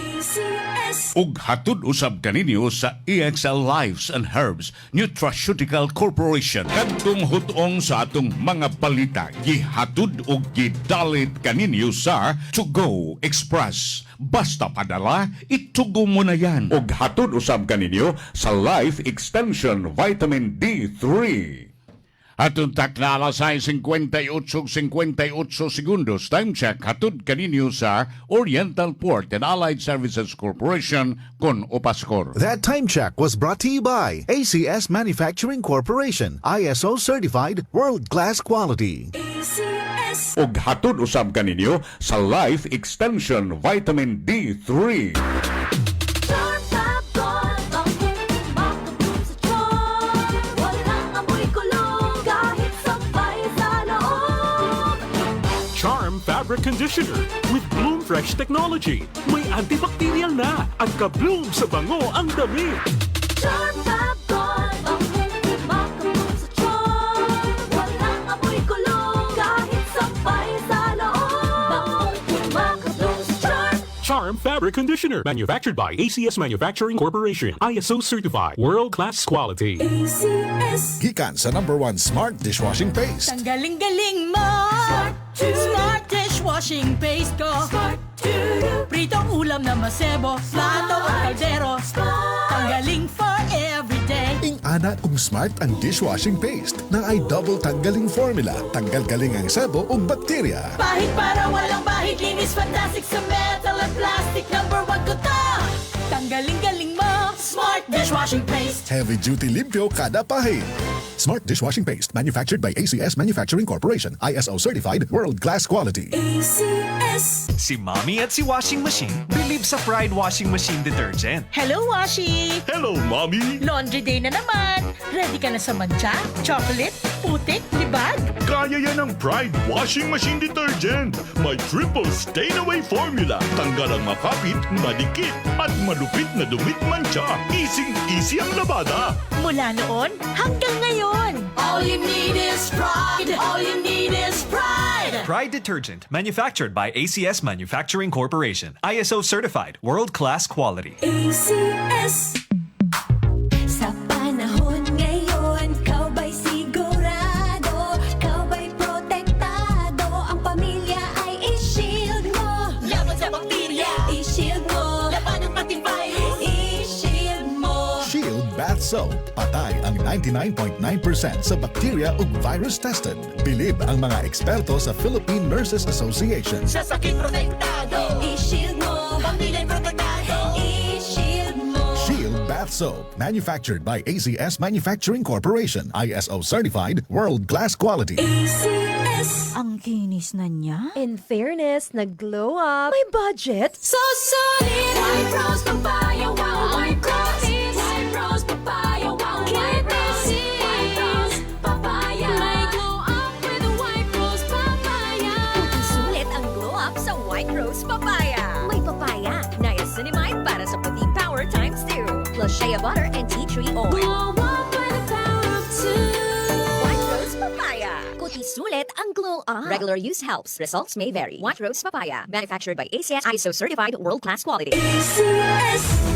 Ug hatod usab kaninyo sa EXL Lives and Herbs Nutraceutical Corporation. Kadtong hutong sa atong mga balita, gihatod og gidalit kaninyo sa To Go Express. Basta padala, itugo mo na yan. Ug hatod usab kaninyo sa Life Extension Vitamin D3. Atong takna alas 58:58 segundos. Time check hatod kaninyo sa Oriental Port and Allied Services Corporation kon Opaskor. That time check was brought to you by ACS Manufacturing Corporation, ISO certified, world-class quality. Ug hatod usab kaninyo sa Life Extension Vitamin D3. Charm Fabric Conditioner with Bloom Fresh Technology. May antibacterial na at ka-bloom sa bango ang damit. Charm Fab-Gone, makabloom sa charm. Walang amoy kulong kahit sabay sa loob. Makabloom sa charm. Charm Fabric Conditioner. Manufactured by ACS Manufacturing Corporation. ISO certified. World-class quality. ACS. Gikan sa #1 Smart Dishwashing Paste. Tanggaling-galing mo! Smart dishwashing paste ko. Pritong ulam na masebo, plato at kaldero. Tanggaling for everyday. Ing-ana kung smart ang dishwashing paste na ay double tanggaling formula. Tanggal-galing ang sebo o bakterya. Pahit para walang bahid, linis fantastic sa metal at plastic. #1 ko to. Tanggaling-galing mo, Smart dishwashing paste. Heavy duty limpyo kada pahid. Smart Dishwashing Paste, manufactured by ACS Manufacturing Corporation, ISO certified, world-class quality. ACS. Si Mommy at si Washing Machine believe sa Pride Washing Machine Detergent. Hello, Washi! Hello, Mommy! Laundry day na naman. Ready ka na sa mancha, chocolate, putik, libag? Kaya yan ang Pride Washing Machine Detergent. May triple stain-away formula. Tanggal ang makapit, madikit, at malupit na dumit mancha. Easy ang labada. Mula noon hanggang ngayon. All you need is pride. All you need is pride. Pride Detergent, manufactured by ACS Manufacturing Corporation. ISO certified, world-class quality. ACS. Sa panahon ngayon, kau ba'y sigurado? Kau ba'y protektado? Ang pamilya ay i-shield mo. Laban sa bakterya, i-shield mo. Laban ng pati virus, i-shield mo. Shield Bath Soap. Patay ang 99.9% sa bakterya ug virus tested. Bilib ang mga eksperto sa Philippine Nurses Association. Sa sakit protektado, i-shield mo. Pamilya protektado, i-shield mo. Shield Bath Soap. Manufactured by ACS Manufacturing Corporation. ISO certified, world-class quality. ACS. Ang kinis na niya. In fairness, nag-glow up. May budget? So solid. White Rose Papaya, wow, White Rose. White Rose Papaya, wow, White Rose. White Rose Papaya. May glow up with a White Rose Papaya. Sulit ang glow up sa White Rose Papaya. May papaya, niacinamide para sa puting power ×2, plus shea butter and tea tree oil. Glow up with the power of two. White Rose Papaya. Kutis sulit ang Glow Up. Regular use helps. Results may vary. White Rose Papaya. Manufactured by ACS ISO certified world-class quality.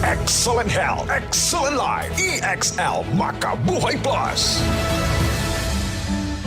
Excellent health, excellent life. EXL Makabuhay Plus.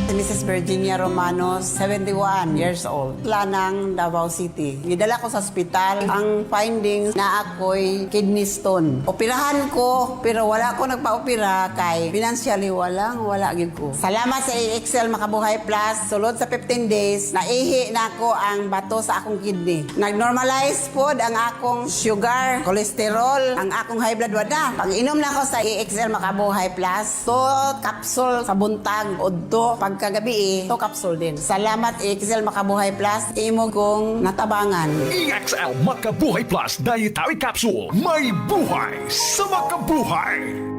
Si Mrs. Virginia Romano, 71 years old. Lanang, Davao City. Nidala ko sa ospital. Ang findings na ako'y kidney stone. Operahan ko, pero wala ko nagpa-opera kay financially wala gid ko. Salamat sa EXL Makabuhay Plus. Sulod sa 15 days, naihi na ako ang bato sa akong kidney. Nag-normalize pod ang akong sugar, cholesterol, ang akong high blood wada. Pag-inom na ako sa EXL Makabuhay Plus, to capsule sa buntag, udto, pagkagabi to capsule din. Salamat EXL Makabuhay Plus, imo kong natabangan. EXL Makabuhay Plus Dietary Capsule. May buhay sa makabuhay.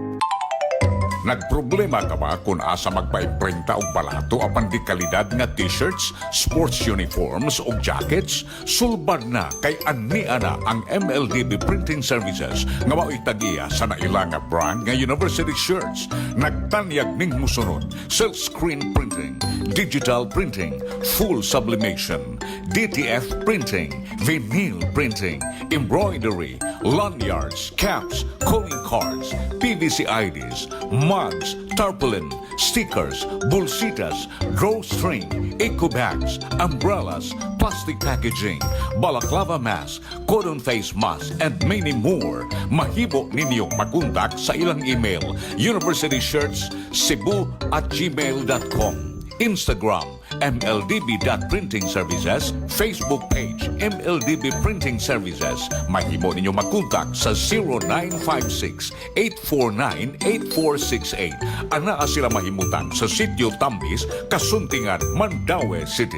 Nagproblema ka ba kung asa magpaimprinta og balato apan di kalidad nga t-shirts, sports uniforms ug jackets? Sulbad na kay Annia na ang MLDB Printing Services nga mao'y tagiya sa naila nga brand nga university shirts. Nagtanyag ning musunod: silkscreen printing, digital printing, full sublimation, DTF printing, vinyl printing, embroidery, lanyards, caps, calling cards, PVC IDs, mugs, tarpaulin, stickers, bolsitas, drawstring, eco bags, umbrellas, plastic packaging, balaclava mask, cotton face mask, and many more. Mahimo ninyong makontak sa ilang email: universityshirts@cebu@gmail.com, Instagram MLDB.Printing Services, Facebook page MLDB Printing Services. Mahimo ninyo makontak sa 0956-849-8468. Anaa sila mahimutan sa Sitio Tambis, Kasuntingan, Mandaue City.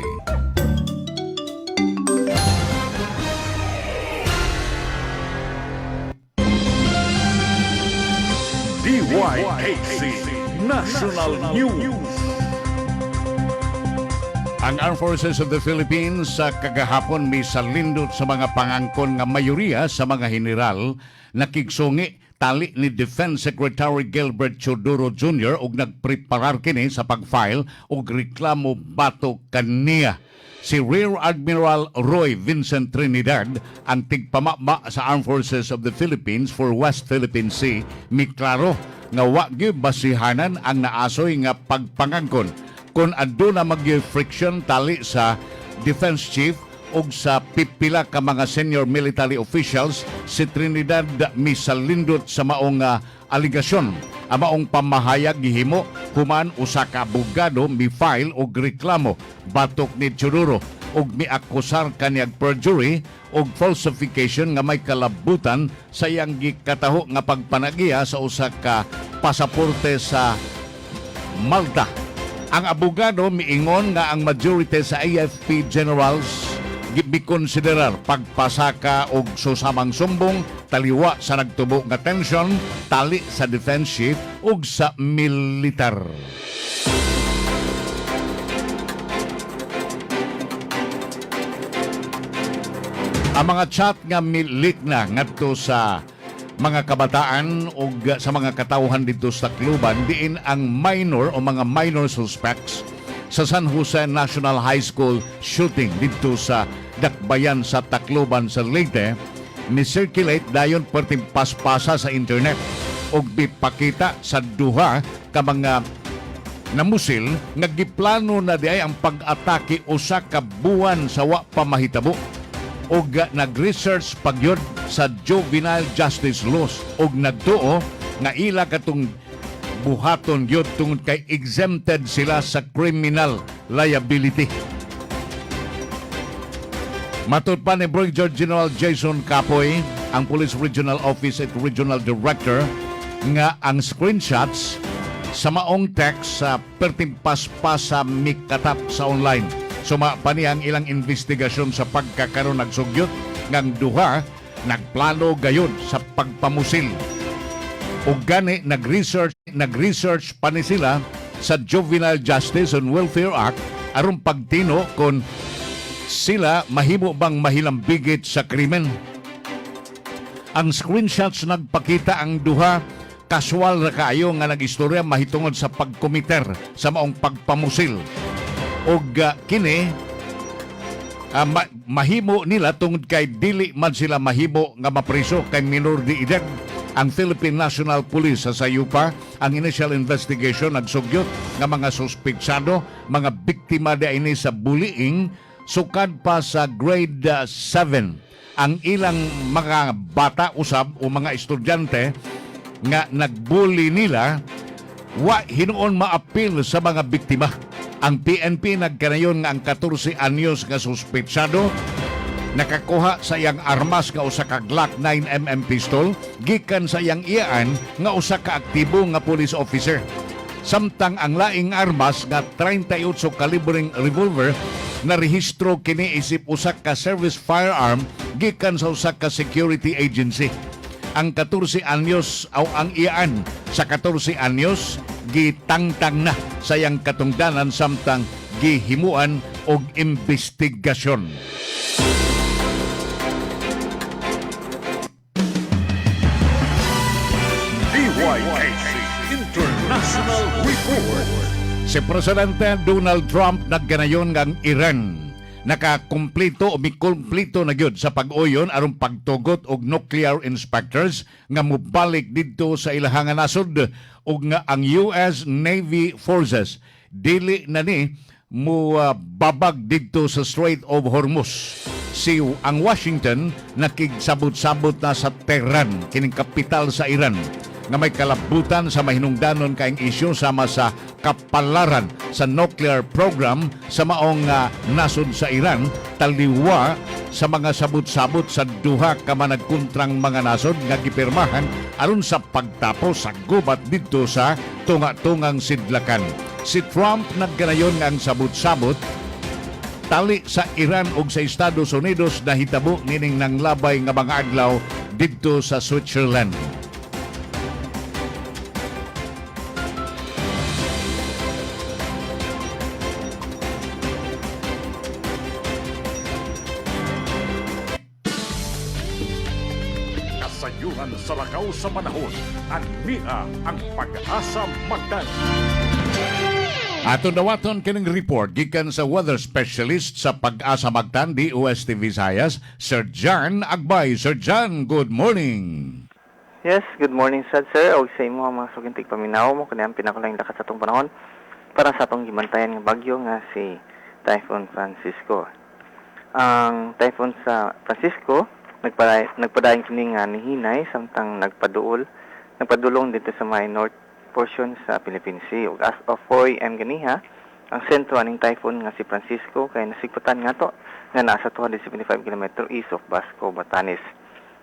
DYHC National News. Ang Armed Forces of the Philippines sa kagahapon may salindot sa mga pangangkon nga mayoriya sa mga general nakigsungi tali ni Defense Secretary Gilbert Chodoro Jr. ug nagpreparar kini sa pag-file og reklamo batok kaniya. Si Rear Admiral Roy Vincent Trinidad, ang tigpamaba sa Armed Forces of the Philippines for West Philippine Sea, miklaro nga wa gyud basihanan ang naasoy nga pagpangangkon kung aduna mag-friction tali sa Defense Chief ug sa pipila ka mga senior military officials. Si Trinidad misalindot sa maong aligasyon. Ang maong pamahayag gihimo human usa ka abogado mi-file og reklamo batok ni Chodoro ug miakusar kaniyag perjury ug falsification nga may kalabutan sa iyang gikataho nga pagpanagiya sa usa ka pasaporte sa Malta. Ang abogado miingon nga ang majority sa AFP generals gikonsiderar pagpasaka og susamang sumbong taliwa sa nagtubo nga tensyon tali sa defense chief ug sa militar. Ang mga chat nga milik na ngadto sa mga kabataan o sa mga katauhan dito sa Tacloban, diin ang minor o mga minor suspects sa San Jose National High School shooting dito sa Dakbayan sa Tacloban sa Leyte, ni-circulate dayon perting paspasa sa internet o bipakita sa duha ka mga namusil nga giplano na diay ang pag-atake usa ka buwan sa wa pa mahitabo og nag-research pagyod sa juvenile justice laws og nagtuo nga ila katong buhaton gyud tungod kay exempted sila sa criminal liability. Matud pa ni Brigadier General Jason Capoy, ang Police Regional Office at Regional Director, nga ang screenshots sa maong text sa pertimpaspas sa mikatap sa online. Suma pa niya ang ilang investigasyon sa pagkakaroon nagsugyot ngang duha nagplano gayon sa pagpamusil. O gani nag-research pa ni sila sa Juvenile Justice and Welfare Act aron pagtino kung sila mahimo bang mahilambigit sa krimen. Ang screenshots nagpakita ang duha kaswal na kaayo nga nagistorya mahitungod sa pagkomiter sa maong pagpamusil. og kini mahimo nila tungod kay dili man sila mahimo nga mapriso kay minor de edad. Ang Philippine National Police sa sayupa ang initial investigation nagsugyot nga mga suspetsado, mga biktima ini sa bullying sukad pa sa grade 7. Ang ilang mga bata usab o mga estudyante nga nagbully nila wa hinuon maapil sa mga biktima. Ang PNP nagkanayon nga ang 14 anyos nga suspetsado nakakuha sa iyang armas nga usa ka Glock 9mm pistol gikan sa iyang iyaan nga usa ka aktibo nga police officer. Samtang ang laing armas nga 38 kalibring revolver na rehistro kini isip usa ka service firearm gikan sa usa ka security agency. Ang 14 anyos o ang iyaan sa 14 anyos gitangtang na sa iyang katungdanan samtang gihimuan og investigasyon. DYKC International Report. Si Presidente Donald Trump nagganayon ng Iran nakakumpleto o mikumpleto na gyud sa pag-uyon aron pagtugot og nuclear inspectors nga mobalik didto sa ilahang nasod ug nga ang US Navy forces dili na ni mo babag didto sa Strait of Hormuz. Ang Washington nakigsabot-sabot na sa Tehran kining kapital sa Iran nga may kalabutan sa mahinungdanon kaing isyu sama sa kapalaran sa nuclear program sa maong nasod sa Iran taliwa sa mga sabot-sabot sa duha ka managkuntrang mga nasod nga gipirmahan aron sa pagtapos sa gubat didto sa tunga-tungang sidlakan. Si Trump nagganayon nga ang sabot-sabot tali sa Iran ug sa Estados Unidos na hitabo nining nanglabay nga mga adlaw didto sa Switzerland. Kasayuhan sa lakaw sa panahon, anmia ang pag-asa magdan. Ato dawaton kining report gikan sa weather specialist sa Pag-asa Magtan DOST Visayas, Sir John Agbay. Sir John, good morning. Yes, good morning sad sir. Og sa imo mga sugintig paminaw mo kani ang pinakalaing lakas sa atong panahon para sa atong gibantayan nga bagyo nga si Typhoon Francisco. Ang Typhoon sa Francisco nagpadayon kini nga nihinay samtang nagpadulong dito sa may north portion sa Philippine Sea. Ug as of 4 AM ganiha, ang sentro aning typhoon nga si Francisco kay nasigputan nga to nga nasa 275 km east of Basco, Batanes.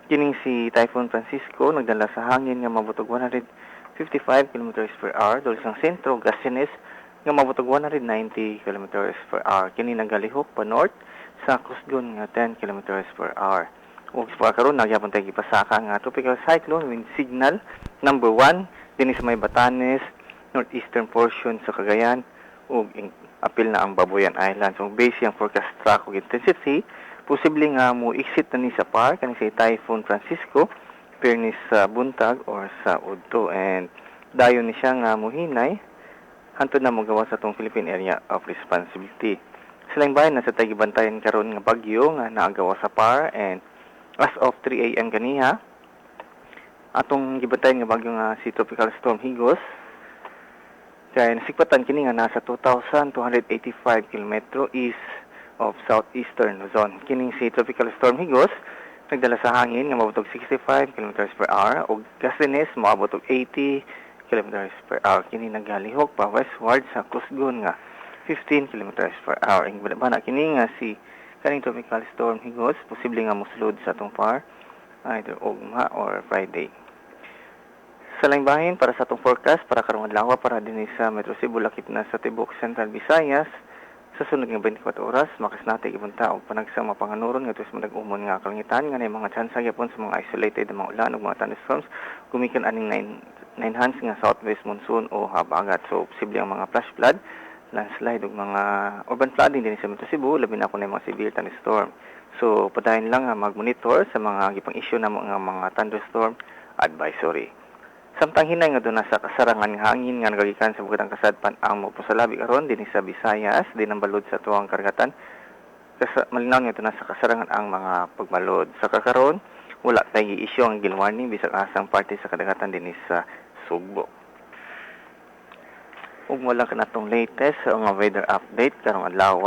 Kining si Typhoon Francisco nagdala sa hangin nga mabutog 155 km per hour dol sa sentro Gasines nga mabutog 190 km per hour. Kini nagalihok pa north sa Kusgon nga 10 km per hour. Ug sa karon nagyapon tay gipasaka nga tropical cyclone wind signal number 1 dinhi sa may Batanes, northeastern portion sa Cagayan ug apil na ang Babuyan Island. So base ang forecast track ug intensity, posible nga mo exit na ni sa par kani si Typhoon Francisco pernis sa buntag or sa udto, and dayon ni siya nga mohinay hantod na mogawa sa tong Philippine Area of Responsibility. Silang bayan na sa tagibantayan karon nga bagyo nga naagawa sa par, and as of 3 AM ganiha atong gibantayan nga bagyo nga si Tropical Storm Higos kay nasigpatan kini nga nasa 2,285 km east of southeastern Luzon. Kining si Tropical Storm Higos nagdala sa hangin nga mabutog 65 km per hour ug gustiness moabot og 80 km per hour. Kini nagalihok pa westward sa Kusgon nga 15 km per hour. Ing bana kini nga si kaning Tropical Storm Higos posible nga mosulod sa atong par either ugma or Friday. Sa laing bahin para sa atong forecast para karong adlaw para dinhi sa Metro Cebu lakip na sa tibok Central Visayas sa sunod nga 24 oras makas natin ibunta og panagsang mapanganuron nga tus madag-umon nga kalangitan nga nay mga tsansa gyapon sa mga isolated na mga ulan ug mga thunderstorms gumikan aning 9 hands nga southwest monsoon o habagat. So posible ang mga flash flood, landslide ug mga urban flooding dinhi sa Metro Cebu labi na kun mga severe thunderstorm. So padayon lang nga mag-monitor sa mga gipang issue na mga thunderstorm advisory. Samtang hinay nga doon sa kasarangan nga hangin nga nagagikan sa bukitang kasadpan ang mo sa labi karon dinhi sa Visayas din ang balod sa tuwang karagatan. Malinaw nga doon sa kasarangan ang mga pagbalod. Sa kakaron wala tay isyu ang gilwarning bisag asang parte sa kadagatan dinhi sa Sugbo. Ug wala ka natong latest sa mga weather update karong adlaw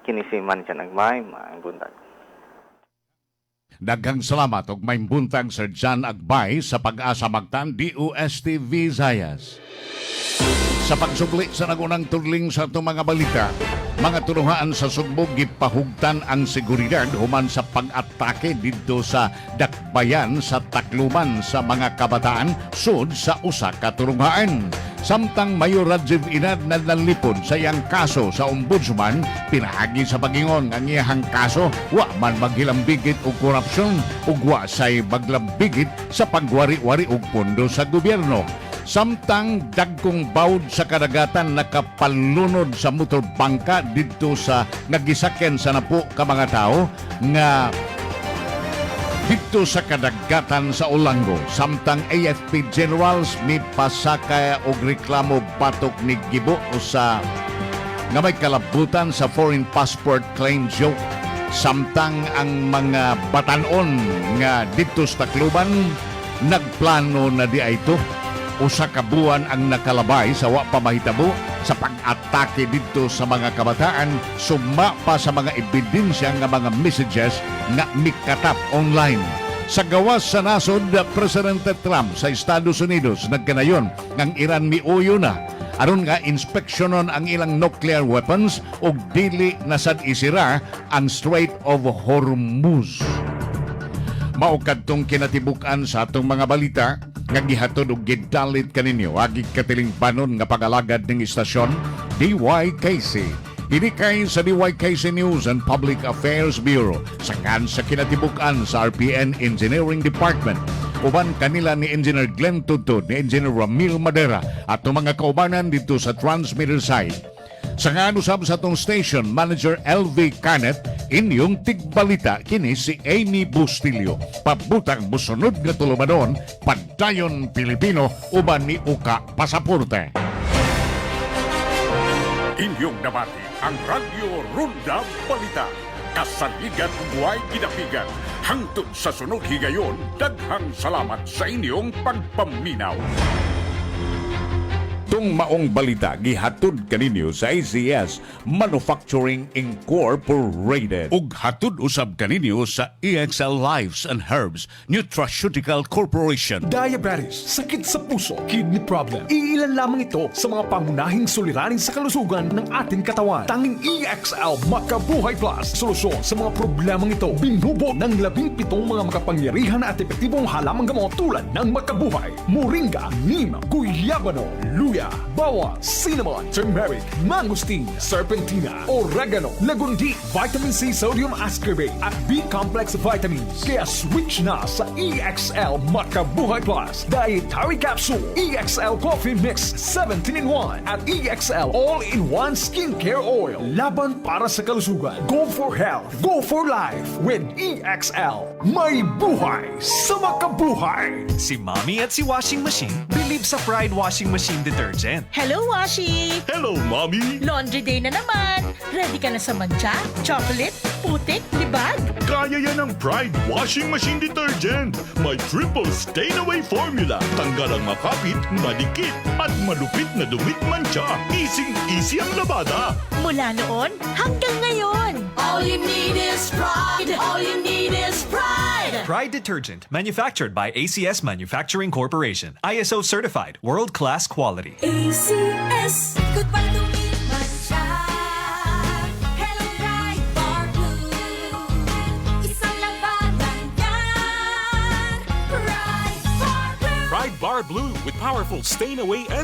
kini si Manjan Agmay maayong Daghang salamat og may buntag Sir John Agbay sa pag-asa magtan DOST Visayas. Sa pagsubli sa nagunang tudling sa itong mga balita, mga turuhaan sa Sugbo gipahugtan ang seguridad human sa pag-atake dito sa dakbayan sa Tacloban sa mga kabataan sud sa usa ka turuhaan. Samtang Mayor Rajiv Inad na nalipod sa iyang kaso sa ombudsman, pinahagi sa pagingon ang iyang kaso, wa man maghilambigit o korupsyon, ug wa say maglambigit sa pagwari-wari og pondo sa gobyerno. Samtang dagkong bawd sa kadagatan nakapalunod sa motorbangka dito sa nagisakyan sa napo ka mga tao nga dito sa kadagatan sa Olango. Samtang AFP Generals may pasakay og reklamo batok ni Gibo sa nga may kalabutan sa foreign passport claim joke. Samtang ang mga batanon nga dito sa Tacloban nagplano na di ito. Usa ka buwan ang nakalabay sa wa pa mahitabo sa pag-atake dito sa mga kabataan, suma pa sa mga ebidensya nga mga messages nga mikatap online. Sa gawas sa nasod, Presidente Trump sa Estados Unidos nagkanayon ng Iran miuyo na aron nga inspeksyonon ang ilang nuclear weapons ug dili nasad isira ang Strait of Hormuz. Mao kadtong kinatibuk-an sa atong mga balita nga gihatod og gidalit kaninyo agi katilingpanon nga pagalagad ning istasyon DYKC. Inikay sa DYKC News and Public Affairs Bureau sangan sa kinatibuk-an sa RPN Engineering Department. Uban kanila ni Engineer Glenn Tudtod, ni Engineer Ramil Madera at mga kaubanan dito sa transmitter side. Sangan usab sa atong station manager LV Canet, inyong tigbalita kini si Amy Bustillo. Pabutang musunod nga tulumanon, Padayon Pilipino uban ni Uka Pasaporte. Inyong nabati ang Radyo Ronda Balita. Kasaligan buhay gidapigan. Hangtod sa sunod higayon, daghang salamat sa inyong pagpaminaw. Itong maong balita gihatod kaninyo sa ACS Manufacturing Incorporated ug hatod usab kaninyo sa EXL Lives and Herbs Nutraceutical Corporation. Diabetes, sakit sa puso, kidney problem. Iilan lamang ito sa mga pangunahing suliranin sa kalusugan ng ating katawan. Tanging EXL Makabuhay Plus, solusyon sa mga problemang ito. Binubo ng 17 mga makapangyarihan at epektibong halamang gamot tulad ng Makabuhay, Moringa, Neem, Guyabano, Luya, bawang, cinnamon, turmeric, mangosteen, serpentina, oregano, lagundi, vitamin C, sodium ascorbate at B-complex vitamins. Kaya switch na sa EXL Makabuhay Plus Dietary Capsule, EXL Coffee Mix 17-in-1 at EXL All-in-1 Skincare Oil. Laban para sa kalusugan. Go for health. Go for life with EXL. May buhay sa makabuhay. Si Mommy at si Washing Machine believe sa Pride Washing Machine Detergent. Hello, Washi! Hello, Mommy! Laundry day na naman! Ready ka na sa mancha, chocolate, putik, libag? Kaya yan ang Pride Washing Machine Detergent. May triple stain-away formula. Tanggal ang makapit, madikit, at malupit na dumit mancha. Easy ang labada. Mula noon hanggang ngayon. All you need is pride. All you need is pride. Pride Detergent, manufactured by ACS Manufacturing Corporation. ISO certified, world-class quality. ACS. Good para dumit mancha. Hello, Pride Bar Blue. Isang labanan yan. Pride Bar Blue. Pride Bar Blue with powerful stain away and